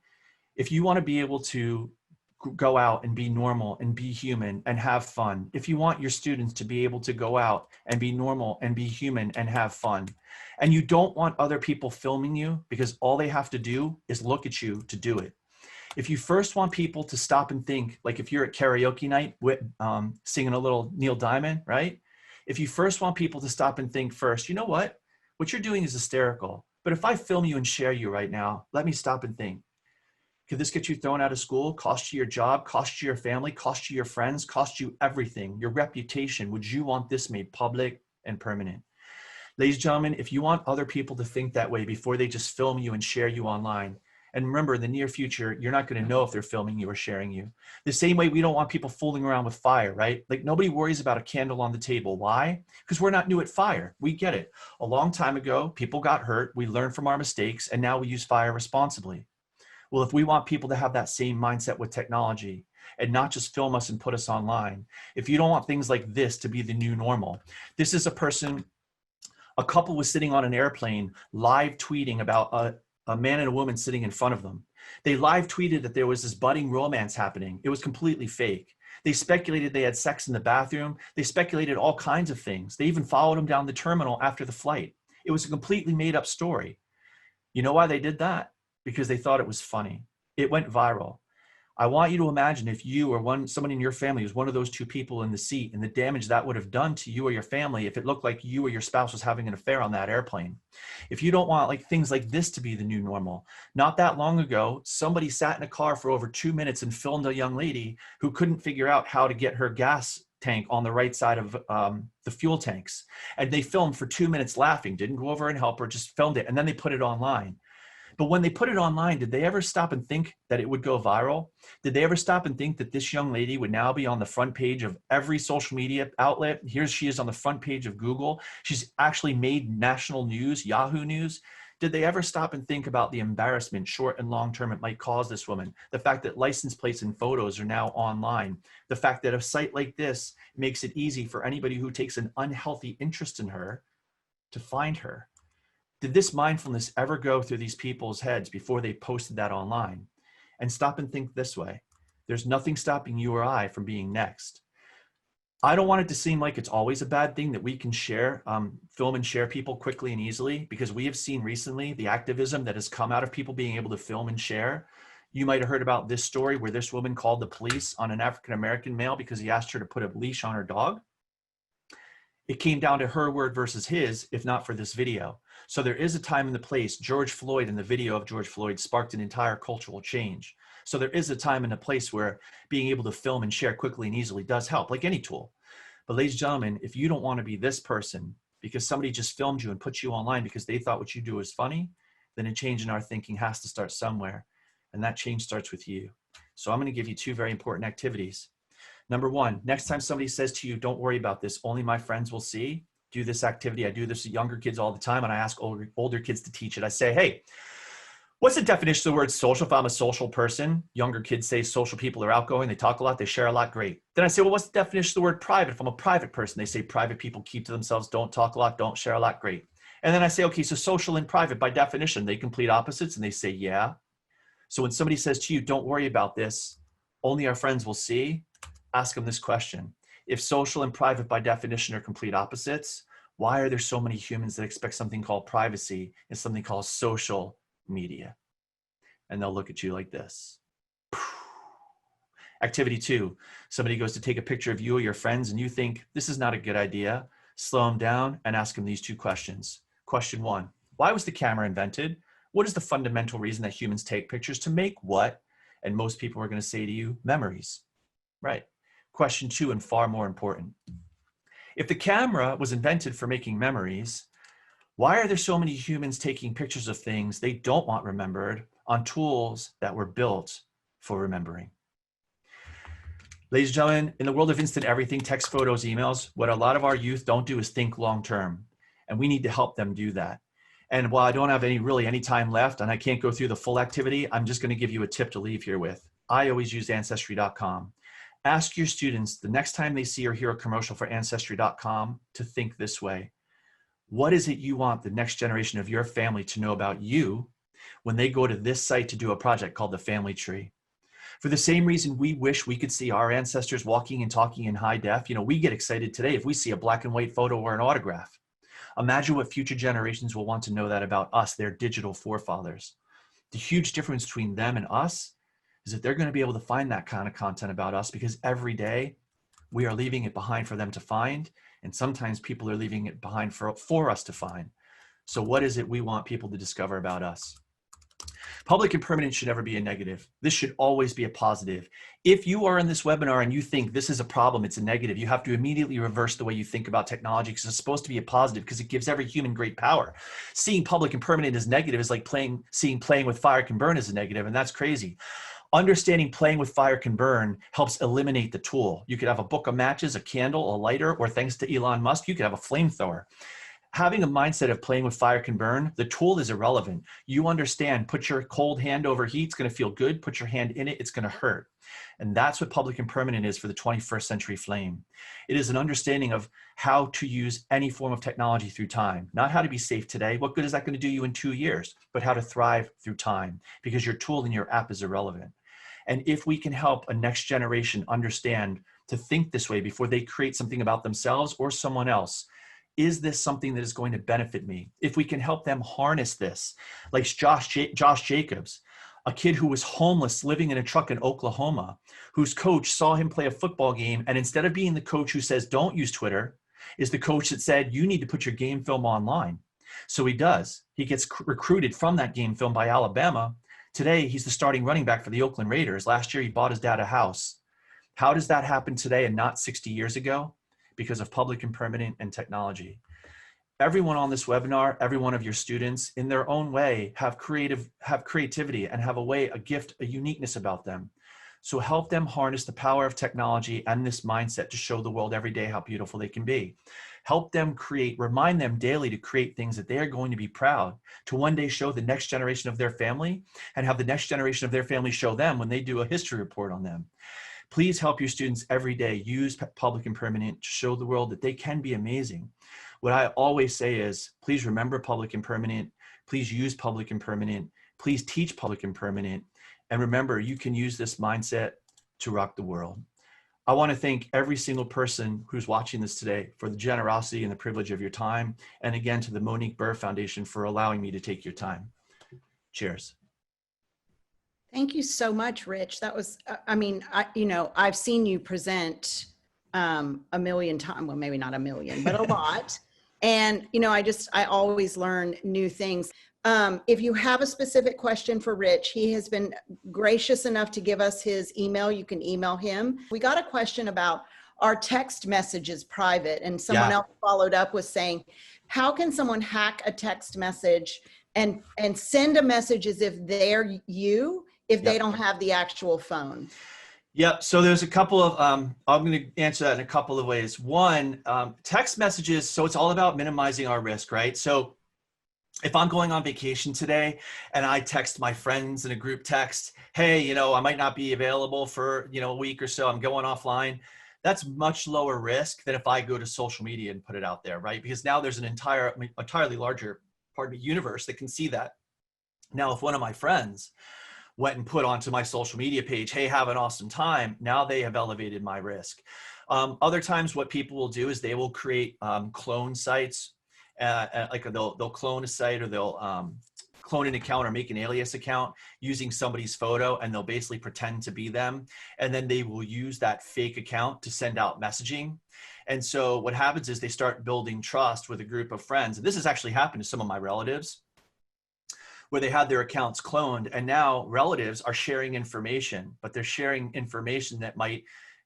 if you want to be able to go out and be normal and be human and have fun, if you want your students to be able to go out and be normal and be human and have fun, and you don't want other people filming you because all they have to do is look at you to do it. If you first want people to stop and think, like if you're at karaoke night with, singing a little Neil Diamond, right? If you first want people to stop and think first, you know what you're doing is hysterical. But if I film you and share you right now, let me stop and think. Could this get you thrown out of school, cost you your job, cost you your family, cost you your friends, cost you everything, your reputation? Would you want this made public and permanent? Ladies and gentlemen, if you want other people to think that way before they just film you and share you online, And remember, in the near future, you're not going to know if they're filming you or sharing you. The same way we don't want people fooling around with fire, right? Like nobody worries about a candle on the table. Why? Because we're not new at fire. We get it. A long time ago, people got hurt. We learned from our mistakes, and now we use fire responsibly. Well, if we want people to have that same mindset with technology and not just film us and put us online, if you don't want things like this to be the new normal, this is a couple was sitting on an airplane live tweeting about a man and a woman sitting in front of them. They live tweeted that there was this budding romance happening. It was completely fake. They speculated they had sex in the bathroom. They speculated all kinds of things. They even followed him down the terminal after the flight. It was a completely made up story. You know why they did that? Because they thought it was funny. It went viral. I want you to imagine if you or someone in your family was one of those two people in the seat, and the damage that would have done to you or your family if it looked like you or your spouse was having an affair on that airplane. If you don't want things like this to be the new normal, not that long ago, somebody sat in a car for over 2 minutes and filmed a young lady who couldn't figure out how to get her gas tank on the right side of the fuel tanks. And they filmed for 2 minutes laughing, didn't go over and help her, just filmed it. And then they put it online. But when they put it online, did they ever stop and think that it would go viral? Did they ever stop and think that this young lady would now be on the front page of every social media outlet? Here she is on the front page of Google. She's actually made national news, Yahoo News. Did they ever stop and think about the embarrassment, short and long term, it might cause this woman? The fact that license plates and photos are now online. The fact that a site like this makes it easy for anybody who takes an unhealthy interest in her to find her. Did this mindfulness ever go through these people's heads before they posted that online? And stop and think this way. There's nothing stopping you or I from being next. I don't want it to seem like it's always a bad thing that we can share, film and share people quickly and easily, because we have seen recently the activism that has come out of people being able to film and share. You might have heard about this story where this woman called the police on an African-American male because he asked her to put a leash on her dog. It came down to her word versus his, if not for this video. So there is a time and the place. George Floyd and the video of George Floyd sparked an entire cultural change. So there is a time and a place where being able to film and share quickly and easily does help, like any tool. But ladies and gentlemen, if you don't want to be this person because somebody just filmed you and put you online because they thought what you do is funny, then a change in our thinking has to start somewhere. And that change starts with you. So I'm going to give you two very important activities. Number one, next time somebody says to you, don't worry about this, only my friends will see, do this activity. I do this with younger kids all the time, and I ask older kids to teach it. I say, hey, what's the definition of the word social? If I'm a social person, younger kids say social people are outgoing, they talk a lot, they share a lot, great. Then I say, well, what's the definition of the word private? If I'm a private person, they say private people keep to themselves, don't talk a lot, don't share a lot, great. And then I say, okay, so social and private, by definition, they complete opposites, and they say, yeah. So when somebody says to you, don't worry about this, only our friends will see, ask them this question. If social and private by definition are complete opposites, why are there so many humans that expect something called privacy and something called social media? And they'll look at you like this. Activity two, somebody goes to take a picture of you or your friends and you think this is not a good idea. Slow them down and ask them these two questions. Question one, why was the camera invented? What is the fundamental reason that humans take pictures? To make what? And most people are going to say to you, memories. Right. Question two, and far more important. If the camera was invented for making memories, why are there so many humans taking pictures of things they don't want remembered on tools that were built for remembering? Ladies and gentlemen, in the world of instant everything, text, photos, emails, what a lot of our youth don't do is think long-term, and we need to help them do that. And while I don't have any time left and I can't go through the full activity, I'm just going to give you a tip to leave here with. I always use Ancestry.com. Ask your students the next time they see or hear a commercial for Ancestry.com to think this way. What is it you want the next generation of your family to know about you when they go to this site to do a project called the Family Tree? For the same reason we wish we could see our ancestors walking and talking in high def, we get excited today if we see a black and white photo or an autograph. Imagine what future generations will want to know that about us, their digital forefathers. The huge difference between them and us is that they're going to be able to find that kind of content about us because every day we are leaving it behind for them to find. And sometimes people are leaving it behind for us to find. So what is it we want people to discover about us? Public and permanent should never be a negative. This should always be a positive. If you are in this webinar and you think this is a problem, it's a negative, you have to immediately reverse the way you think about technology, because it's supposed to be a positive, because it gives every human great power. Seeing public and permanent as negative is like seeing playing with fire can burn as a negative, and that's crazy. Understanding playing with fire can burn helps eliminate the tool. You could have a book of matches, a candle, a lighter, or thanks to Elon Musk, you could have a flamethrower. Having a mindset of playing with fire can burn, the tool is irrelevant. You understand, put your cold hand over heat, it's gonna feel good. Put your hand in it, it's gonna hurt. And that's what public and permanent is for the 21st century flame. It is an understanding of how to use any form of technology through time, not how to be safe today. What good is that gonna do you in 2 years, but how to thrive through time, because your tool in your app is irrelevant. And if we can help a next generation understand to think this way before they create something about themselves or someone else, is this something that is going to benefit me? If we can help them harness this, like Josh Jacobs, a kid who was homeless living in a truck in Oklahoma, whose coach saw him play a football game, and instead of being the coach who says, don't use Twitter, is the coach that said, you need to put your game film online. So he does. He gets recruited from that game film by Alabama. Today, he's the starting running back for the Oakland Raiders. Last year, he bought his dad a house. How does that happen today and not 60 years ago? Because of public and permanent and technology. Everyone on this webinar, every one of your students in their own way have creativity and have a gift, a uniqueness about them. So help them harness the power of technology and this mindset to show the world every day how beautiful they can be. Help them remind them daily to create things that they are going to be proud, to one day show the next generation of their family, and have the next generation of their family show them when they do a history report on them. Please help your students every day use public and permanent to show the world that they can be amazing. What I always say is, please remember public and permanent, please use public and permanent, please teach public and permanent, and remember, you can use this mindset to rock the world. I want to thank every single person who's watching this today for the generosity and the privilege of your time, and again to the Monique Burr Foundation for allowing me to take your time. Cheers. Thank you so much, Rich. That was, I mean, I've seen you present a million times, well, maybe not a million, but a lot. And, I always learn new things. If you have a specific question for Rich, he has been gracious enough to give us his email. You can email him. We got a question about our text messages private, and someone else followed up with saying, how can someone hack a text message and send a message as if they're you, if they don't have the actual phone? Yep. So there's a couple of, I'm going to answer that in a couple of ways. One, text messages. So it's all about minimizing our risk, right? So if I'm going on vacation today and I text my friends in a group text, hey, I might not be available for, a week or so, I'm going offline. That's much lower risk than if I go to social media and put it out there, right? Because now there's an entirely larger universe that can see that. Now, if one of my friends went and put onto my social media page, hey, have an awesome time, now they have elevated my risk. Other times what people will do is they will create clone sites, like they'll clone a site, or they'll clone an account or make an alias account using somebody's photo, and they'll basically pretend to be them. And then they will use that fake account to send out messaging. And so what happens is they start building trust with a group of friends. And this has actually happened to some of my relatives, where they had their accounts cloned, and now relatives are sharing information, but they're sharing information that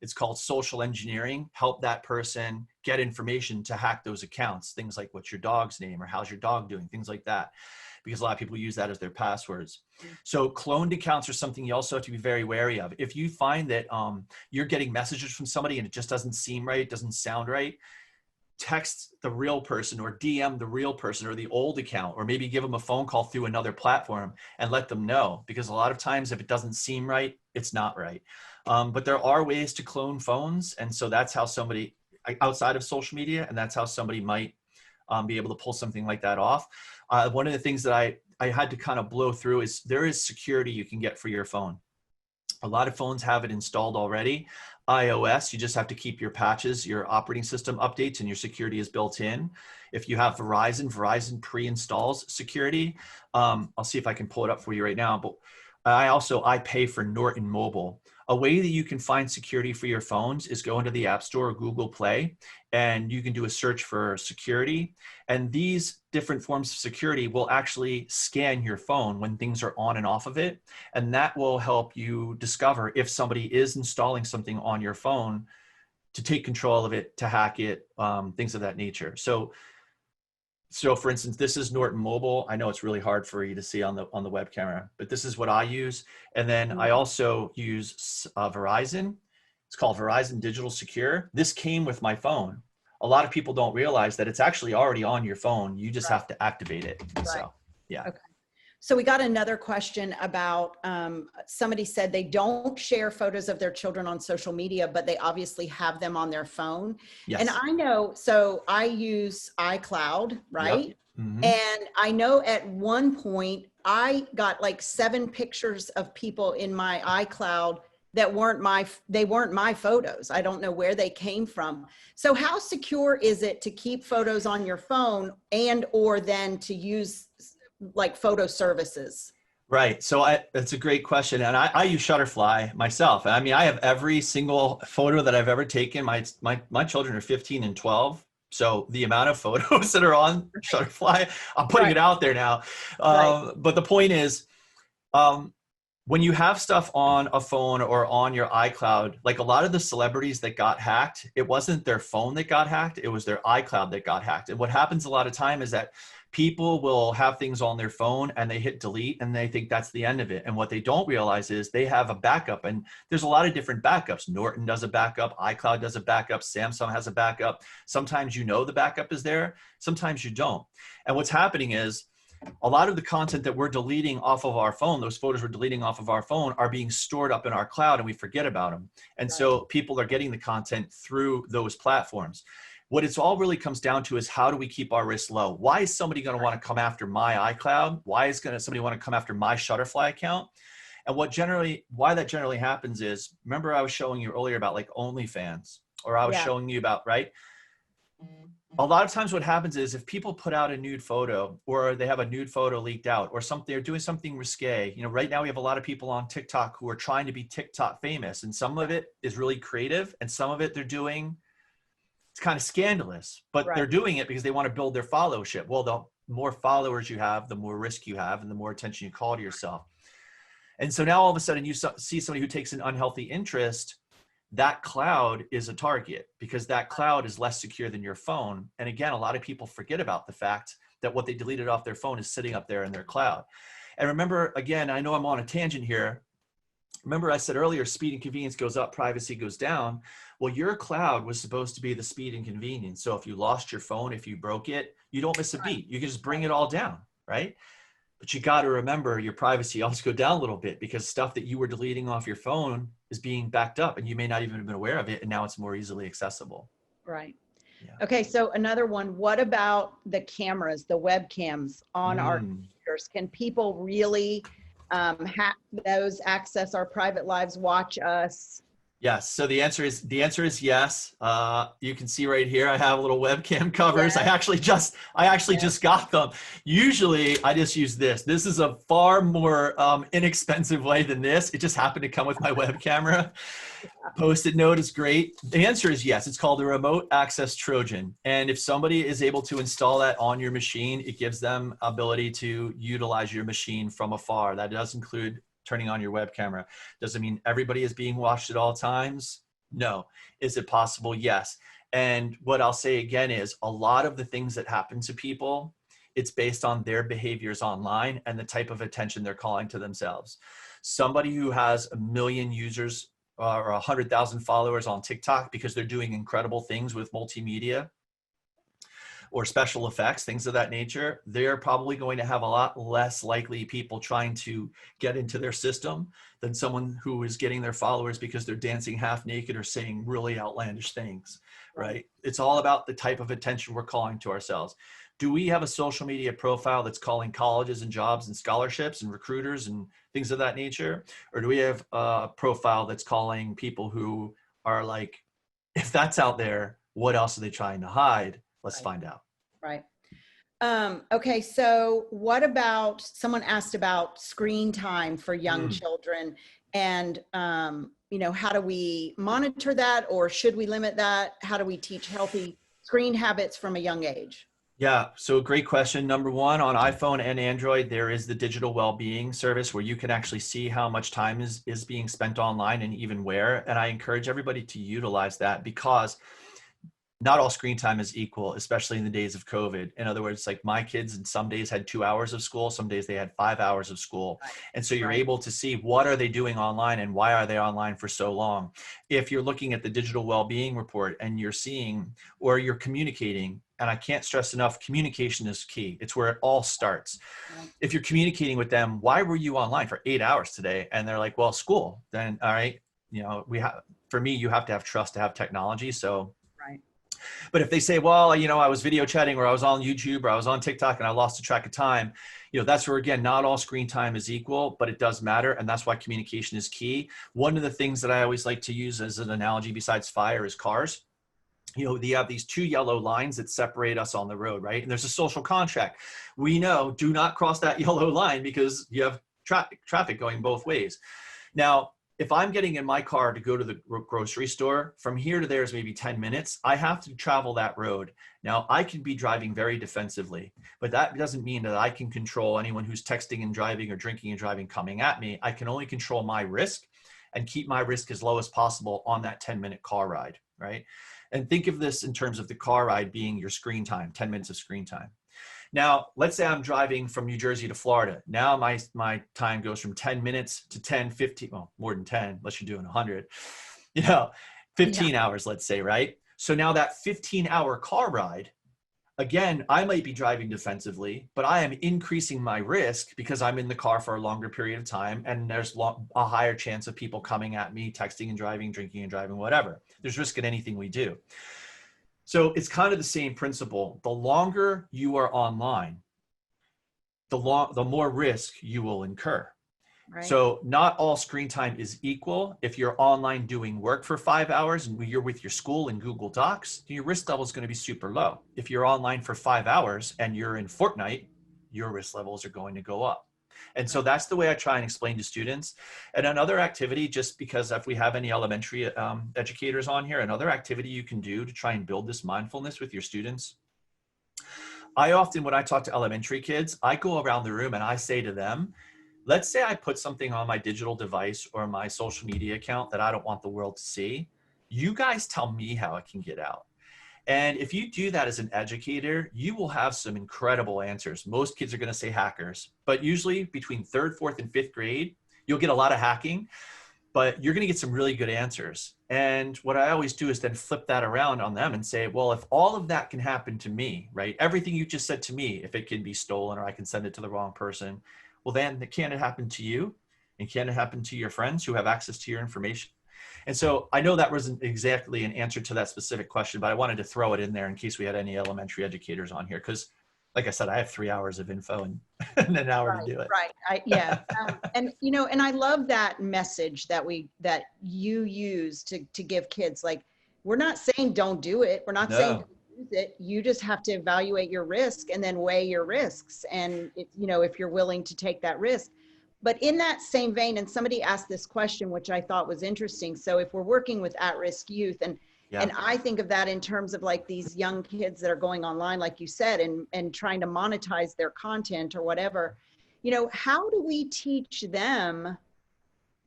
it's called social engineering, help that person get information to hack those accounts. Things like, what's your dog's name, or how's your dog doing? Things like that, because a lot of people use that as their passwords. So cloned accounts are something you also have to be very wary of. If you find that you're getting messages from somebody and it just doesn't seem right, it doesn't sound right, text the real person, or DM the real person, or the old account, or maybe give them a phone call through another platform and let them know, because a lot of times if it doesn't seem right, it's not right. But there are ways to clone phones. And so that's how somebody outside of social media, and that's how somebody might be able to pull something like that off. One of the things that I had to kind of blow through is there is security you can get for your phone. A lot of phones have it installed already. iOS, you just have to keep your patches, your operating system updates, and your security is built in. If you have Verizon pre-installs security. I'll see if I can pull it up for you right now. But I pay for Norton Mobile. A way that you can find security for your phones is go into the App Store or Google Play, and you can do a search for security. And these different forms of security will actually scan your phone when things are on and off of it. And that will help you discover if somebody is installing something on your phone to take control of it, to hack it, things of that nature. So for instance, this is Norton Mobile. I know it's really hard for you to see on the web camera, but this is what I use. And then I also use Verizon. It's called Verizon Digital Secure. This came with my phone. A lot of people don't realize that it's actually already on your phone. You just have to activate it. Right. So, yeah. Okay. So we got another question about, somebody said they don't share photos of their children on social media, but they obviously have them on their phone. Yes. And I know, so I use iCloud, right? Yep. Mm-hmm. And I know at one point I got like 7 pictures of people in my iCloud that weren't my photos. I don't know where they came from. So how secure is it to keep photos on your phone and or then to use like photo services? Right. So that's a great question. And I use Shutterfly myself. I mean, I have every single photo that I've ever taken. My children are 15 and 12. So the amount of photos that are on Shutterfly, I'm putting it out there now. But the point is, when you have stuff on a phone or on your iCloud, like a lot of the celebrities that got hacked, it wasn't their phone that got hacked, it was their iCloud that got hacked. And what happens a lot of time is that people will have things on their phone and they hit delete and they think that's the end of it. And what they don't realize is they have a backup, and there's a lot of different backups. Norton does a backup, iCloud does a backup, Samsung has a backup. Sometimes you know the backup is there, sometimes you don't. And what's happening is a lot of the content that we're deleting off of our phone, those photos we're deleting off of our phone, are being stored up in our cloud and we forget about them. And so people are getting the content through those platforms. What it's all really comes down to is, how do we keep our risk low? Why is somebody going to want to come after my iCloud? Why is somebody want to come after my Shutterfly account? And why that generally happens is, remember I was showing you earlier about like OnlyFans, or I was showing you about, right? A lot of times what happens is, if people put out a nude photo, or they have a nude photo leaked out, or something, they're doing something risque. You know, right now we have a lot of people on TikTok who are trying to be TikTok famous, and some of it is really creative, and some of it they're doing, it's kind of scandalous, but they're doing it because they want to build their followership. Well, the more followers you have, the more risk you have, and the more attention you call to yourself. And so now all of a sudden you see somebody who takes an unhealthy interest. That cloud is a target, because that cloud is less secure than your phone. And again, a lot of people forget about the fact that what they deleted off their phone is sitting up there in their cloud. And remember, again, I know I'm on a tangent here. Remember I said earlier, speed and convenience goes up, privacy goes down. Well, your cloud was supposed to be the speed and convenience. So if you lost your phone, if you broke it, you don't miss a beat. You can just bring it all down, right? But you got to remember, your privacy also go down a little bit, because stuff that you were deleting off your phone is being backed up and you may not even have been aware of it. And now it's more easily accessible. Right. Yeah. Okay. Okay. So another one, what about the cameras, the webcams on our computers? Can people really hack those, access our private lives, watch us? Yes. So the answer is yes. You can see right here, I have little webcam covers. Yes. I actually just got them. Usually I just use this. This is a far more inexpensive way than this. It just happened to come with my web camera. Post-it note is great. The answer is yes. It's called a remote access Trojan. And if somebody is able to install that on your machine, it gives them ability to utilize your machine from afar. That does include turning on your web camera. Does it mean everybody is being watched at all times? No. Is it possible? Yes. And what I'll say again is, a lot of the things that happen to people, it's based on their behaviors online and the type of attention they're calling to themselves. Somebody who has 1 million users or 100,000 followers on TikTok because they're doing incredible things with multimedia or special effects, things of that nature, they're probably going to have a lot less likely people trying to get into their system than someone who is getting their followers because they're dancing half naked or saying really outlandish things, right? It's all about the type of attention we're calling to ourselves. Do we have a social media profile that's calling colleges and jobs and scholarships and recruiters and things of that nature? Or do we have a profile that's calling people who are like, if that's out there, what else are they trying to hide? Let's find out. Right. Okay. So what about, someone asked about screen time for young children. And, how do we monitor that, or should we limit that? How do we teach healthy screen habits from a young age? Yeah, so great question. Number one, on iPhone and Android, there is the digital well-being service where you can actually see how much time is being spent online and even where. And I encourage everybody to utilize that, because not all screen time is equal, especially in the days of COVID. In other words, like my kids in some days had 2 hours of school, some days they had 5 hours of school. And so you're able to see what are they doing online and why are they online for so long. If you're looking at the digital well-being report and you're seeing, or you're communicating, and I can't stress enough, communication is key. It's where it all starts. If you're communicating with them, why were you online for 8 hours today? And they're like, well, school. Then, all right, for me, you have to have trust to have technology. So but if they say, well, I was video chatting, or I was on YouTube, or I was on TikTok and I lost the track of time, that's where, again, not all screen time is equal, but it does matter. And that's why communication is key. One of the things that I always like to use as an analogy besides fire is cars. You have these 2 yellow lines that separate us on the road, right? And there's a social contract. We know, do not cross that yellow line because you have traffic going both ways. Now, if I'm getting in my car to go to the grocery store, from here to there is maybe 10 minutes. I have to travel that road. Now, I can be driving very defensively, but that doesn't mean that I can control anyone who's texting and driving or drinking and driving coming at me. I can only control my risk and keep my risk as low as possible on that 10-minute car ride, right? And think of this in terms of the car ride being your screen time, 10 minutes of screen time. Now, let's say I'm driving from New Jersey to Florida. Now my time goes from 10 minutes to 10, 15, well, more than 10, unless you're doing 100, 15 hours, let's say, right? So now that 15-hour car ride, again, I might be driving defensively, but I am increasing my risk because I'm in the car for a longer period of time, and there's a higher chance of people coming at me, texting and driving, drinking and driving, whatever. There's risk in anything we do. So it's kind of the same principle. The longer you are online, the more risk you will incur. Right. So not all screen time is equal. If you're online doing work for 5 hours and you're with your school in Google Docs, your risk level is going to be super low. If you're online for 5 hours and you're in Fortnite, your risk levels are going to go up. And so that's the way I try and explain to students. And another activity, just because if we have any elementary educators on here, another activity you can do to try and build this mindfulness with your students. I often, when I talk to elementary kids, I go around the room and I say to them, let's say I put something on my digital device or my social media account that I don't want the world to see. You guys tell me how it can get out. And if you do that as an educator, you will have some incredible answers. Most kids are going to say hackers, but usually between 3rd, 4th, and 5th grade, you'll get a lot of hacking, but you're going to get some really good answers. And what I always do is then flip that around on them and say, well, if all of that can happen to me, right? Everything you just said to me, if it can be stolen or I can send it to the wrong person, well, then can it happen to you? And can it happen to your friends who have access to your information? And so I know that wasn't exactly an answer to that specific question, but I wanted to throw it in there in case we had any elementary educators on here. Because like I said, I have 3 hours of info and an hour to do it. Right. And I love that message that you use to give kids. Like, we're not saying don't do it. We're not saying don't use it. You just have to evaluate your risk and then weigh your risks. And if you're willing to take that risk. But in that same vein, and somebody asked this question, which I thought was interesting. So if we're working with at-risk youth, and I think of that in terms of like these young kids that are going online, like you said, and trying to monetize their content or whatever, how do we teach them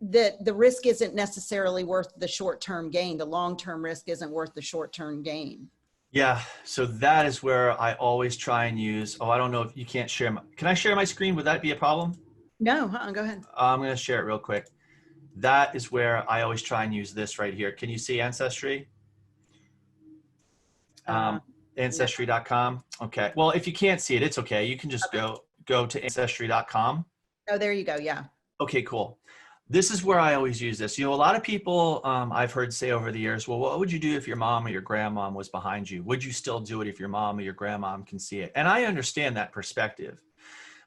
that the risk isn't necessarily worth the short-term gain? The long-term risk isn't worth the short-term gain. Yeah, so that is where I always try and use, I don't know if you can't share can I share my screen? Would that be a problem? No, go ahead. I'm going to share it real quick. That is where I always try and use this right here. Can you see Ancestry? Ancestry.com. Okay. Well, if you can't see it, it's okay. You can just go to Ancestry.com. Oh, there you go. Yeah. Okay, cool. This is where I always use this. A lot of people I've heard say over the years, well, what would you do if your mom or your grandmom was behind you? Would you still do it if your mom or your grandmom can see it? And I understand that perspective.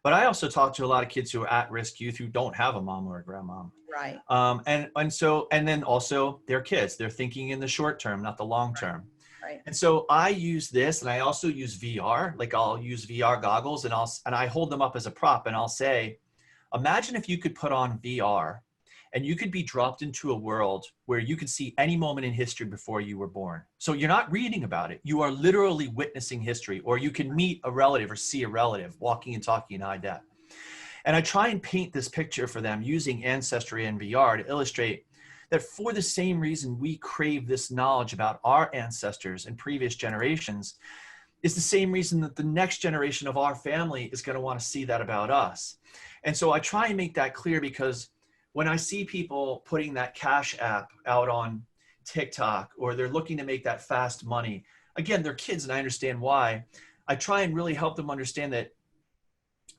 But I also talk to a lot of kids who are at-risk youth who don't have a mom or a grandmom. Right. And then also they're kids. They're thinking in the short term, not the long term. Right. And so I use this, and I also use VR. Like I'll use VR goggles, and I hold them up as a prop, and I'll say, imagine if you could put on VR and you could be dropped into a world where you could see any moment in history before you were born. So you're not reading about it. You are literally witnessing history, or you can meet a relative or see a relative walking and talking in high def. And I try and paint this picture for them using Ancestry and VR to illustrate that for the same reason we crave this knowledge about our ancestors and previous generations is the same reason that the next generation of our family is going to want to see that about us. And so I try and make that clear, because when I see people putting that Cash App out on TikTok, or they're looking to make that fast money, again, they're kids and I understand why. I try and really help them understand that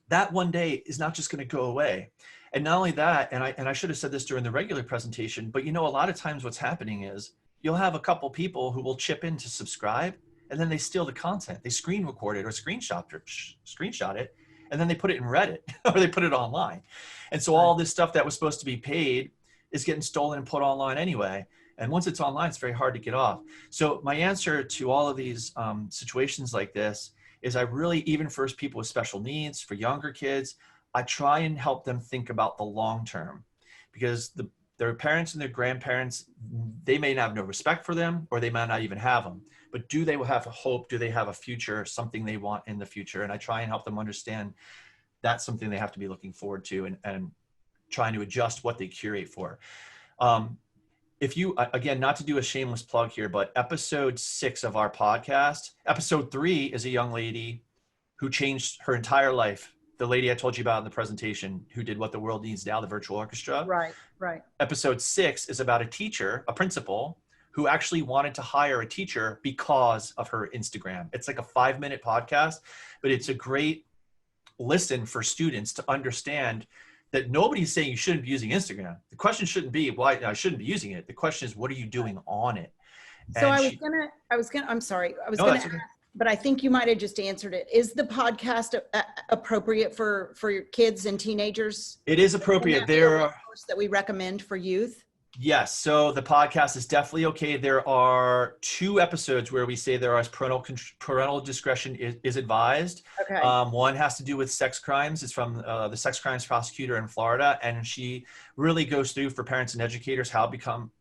that one day is not just going to go away. And not only that, and I should have said this during the regular presentation, but you know, a lot of times what's happening is you'll have a couple people who will chip in to subscribe, and then they steal the content. They screen record it or screenshot it, and then they put it in Reddit or they put it online. And so all this stuff that was supposed to be paid is getting stolen and put online anyway. And once it's online, it's very hard to get off. So my answer to all of these situations like this is I really, even for people with special needs, for younger kids, I try and help them think about the long term, because their parents and their grandparents, they may have no respect for them, or they might not even have them. But do they have a hope? Do they have a future, something they want in the future? And I try and help them understand that's something they have to be looking forward to, and trying to adjust what they curate for. If you, again, not to do a shameless plug here, but episode 6 of our podcast, episode 3 is a young lady who changed her entire life. The lady I told you about in the presentation, who did What the World Needs Now, the virtual orchestra. Right, right. Episode 6 is about a teacher, a principal, who actually wanted to hire a teacher because of her Instagram. It's like a 5-minute podcast, but it's a great listen for students to understand that nobody's saying you shouldn't be using Instagram. The question shouldn't be why I shouldn't be using it. The question is, what are you doing on it? So I'm sorry. I was going to ask, but I think you might have just answered it. Is the podcast appropriate for your kids and teenagers? It is appropriate. There are course that we recommend for youth. Yes. So the podcast is definitely okay. There are 2 episodes where we say there is parental discretion is advised. Okay. One has to do with sex crimes. It's from the sex crimes prosecutor in Florida. And she really goes through, for parents and educators, how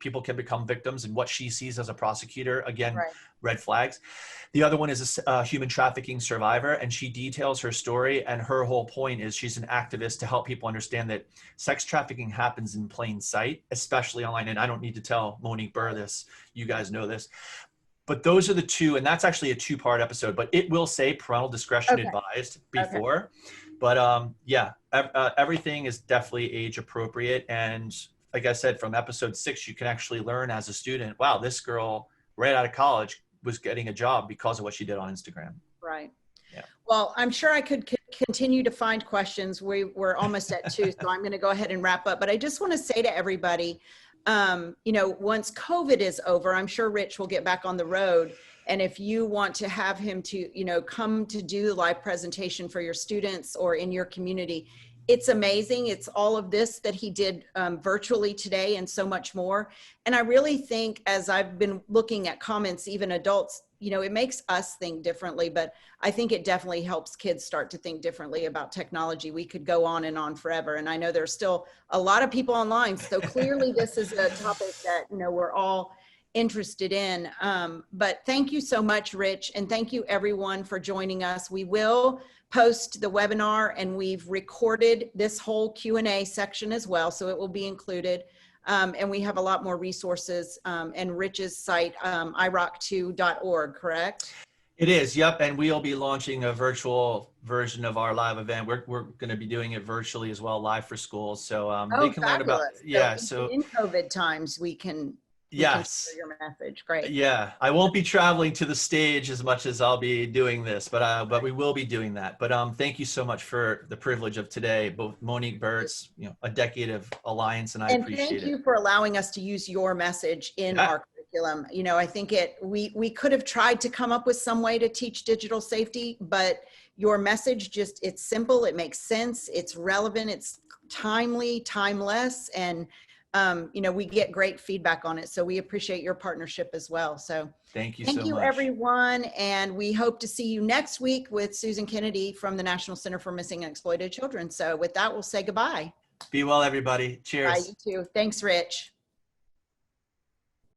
people can become victims and what she sees as a prosecutor. Again, right. Red flags. The other one is a human trafficking survivor, and she details her story. And her whole point is she's an activist to help people understand that sex trafficking happens in plain sight, especially online. And I don't need to tell Monique Burr this. You guys know this. But those are the 2, and that's actually a 2-part episode, but it will say parental discretion advised before. Okay. But yeah, everything is definitely age appropriate. And like I said, from episode 6, you can actually learn as a student, wow, this girl right out of college was getting a job because of what she did on Instagram. Right. Yeah. Well, I'm sure I could continue to find questions. We're almost at 2, so I'm going to go ahead and wrap up. But I just want to say to everybody, you know, once COVID is over, I'm sure Rich will get back on the road. And if you want to have him to, you know, come to do the live presentation for your students or in your community, it's amazing. It's all of this that he did virtually today and so much more. And I really think, as I've been looking at comments, even adults, you know, it makes us think differently, but I think it definitely helps kids start to think differently about technology. We could go on and on forever. And I know there's still a lot of people online. So clearly this is a topic that, you know, we're all interested in. But thank you so much, Rich. And thank you everyone for joining us. We will post the webinar, and we've recorded this whole Q&A section as well, so it will be included. And we have a lot more resources, and Rich's site, irock2.org, correct? It is, yep. And we'll be launching a virtual version of our live event. We're going to be doing it virtually as well, live for schools. So they can learn about, yeah. So in COVID times, we can yes. Your message. Great. Yeah, I won't be traveling to the stage as much as I'll be doing this, but we will be doing that. But thank you so much for the privilege of today, both Monique Burt's, you know, a decade of alliance, and I appreciate it. And thank you for allowing us to use your message in our curriculum. You know, I think we could have tried to come up with some way to teach digital safety, but your message just, it's simple, it makes sense, it's relevant, it's timely, timeless, and you know, we get great feedback on it. So we appreciate your partnership as well. So thank you so much. Thank you, everyone. And we hope to see you next week with Susan Kennedy from the National Center for Missing and Exploited Children. So with that, we'll say goodbye. Be well, everybody. Bye, Cheers. you too. Thanks, Rich.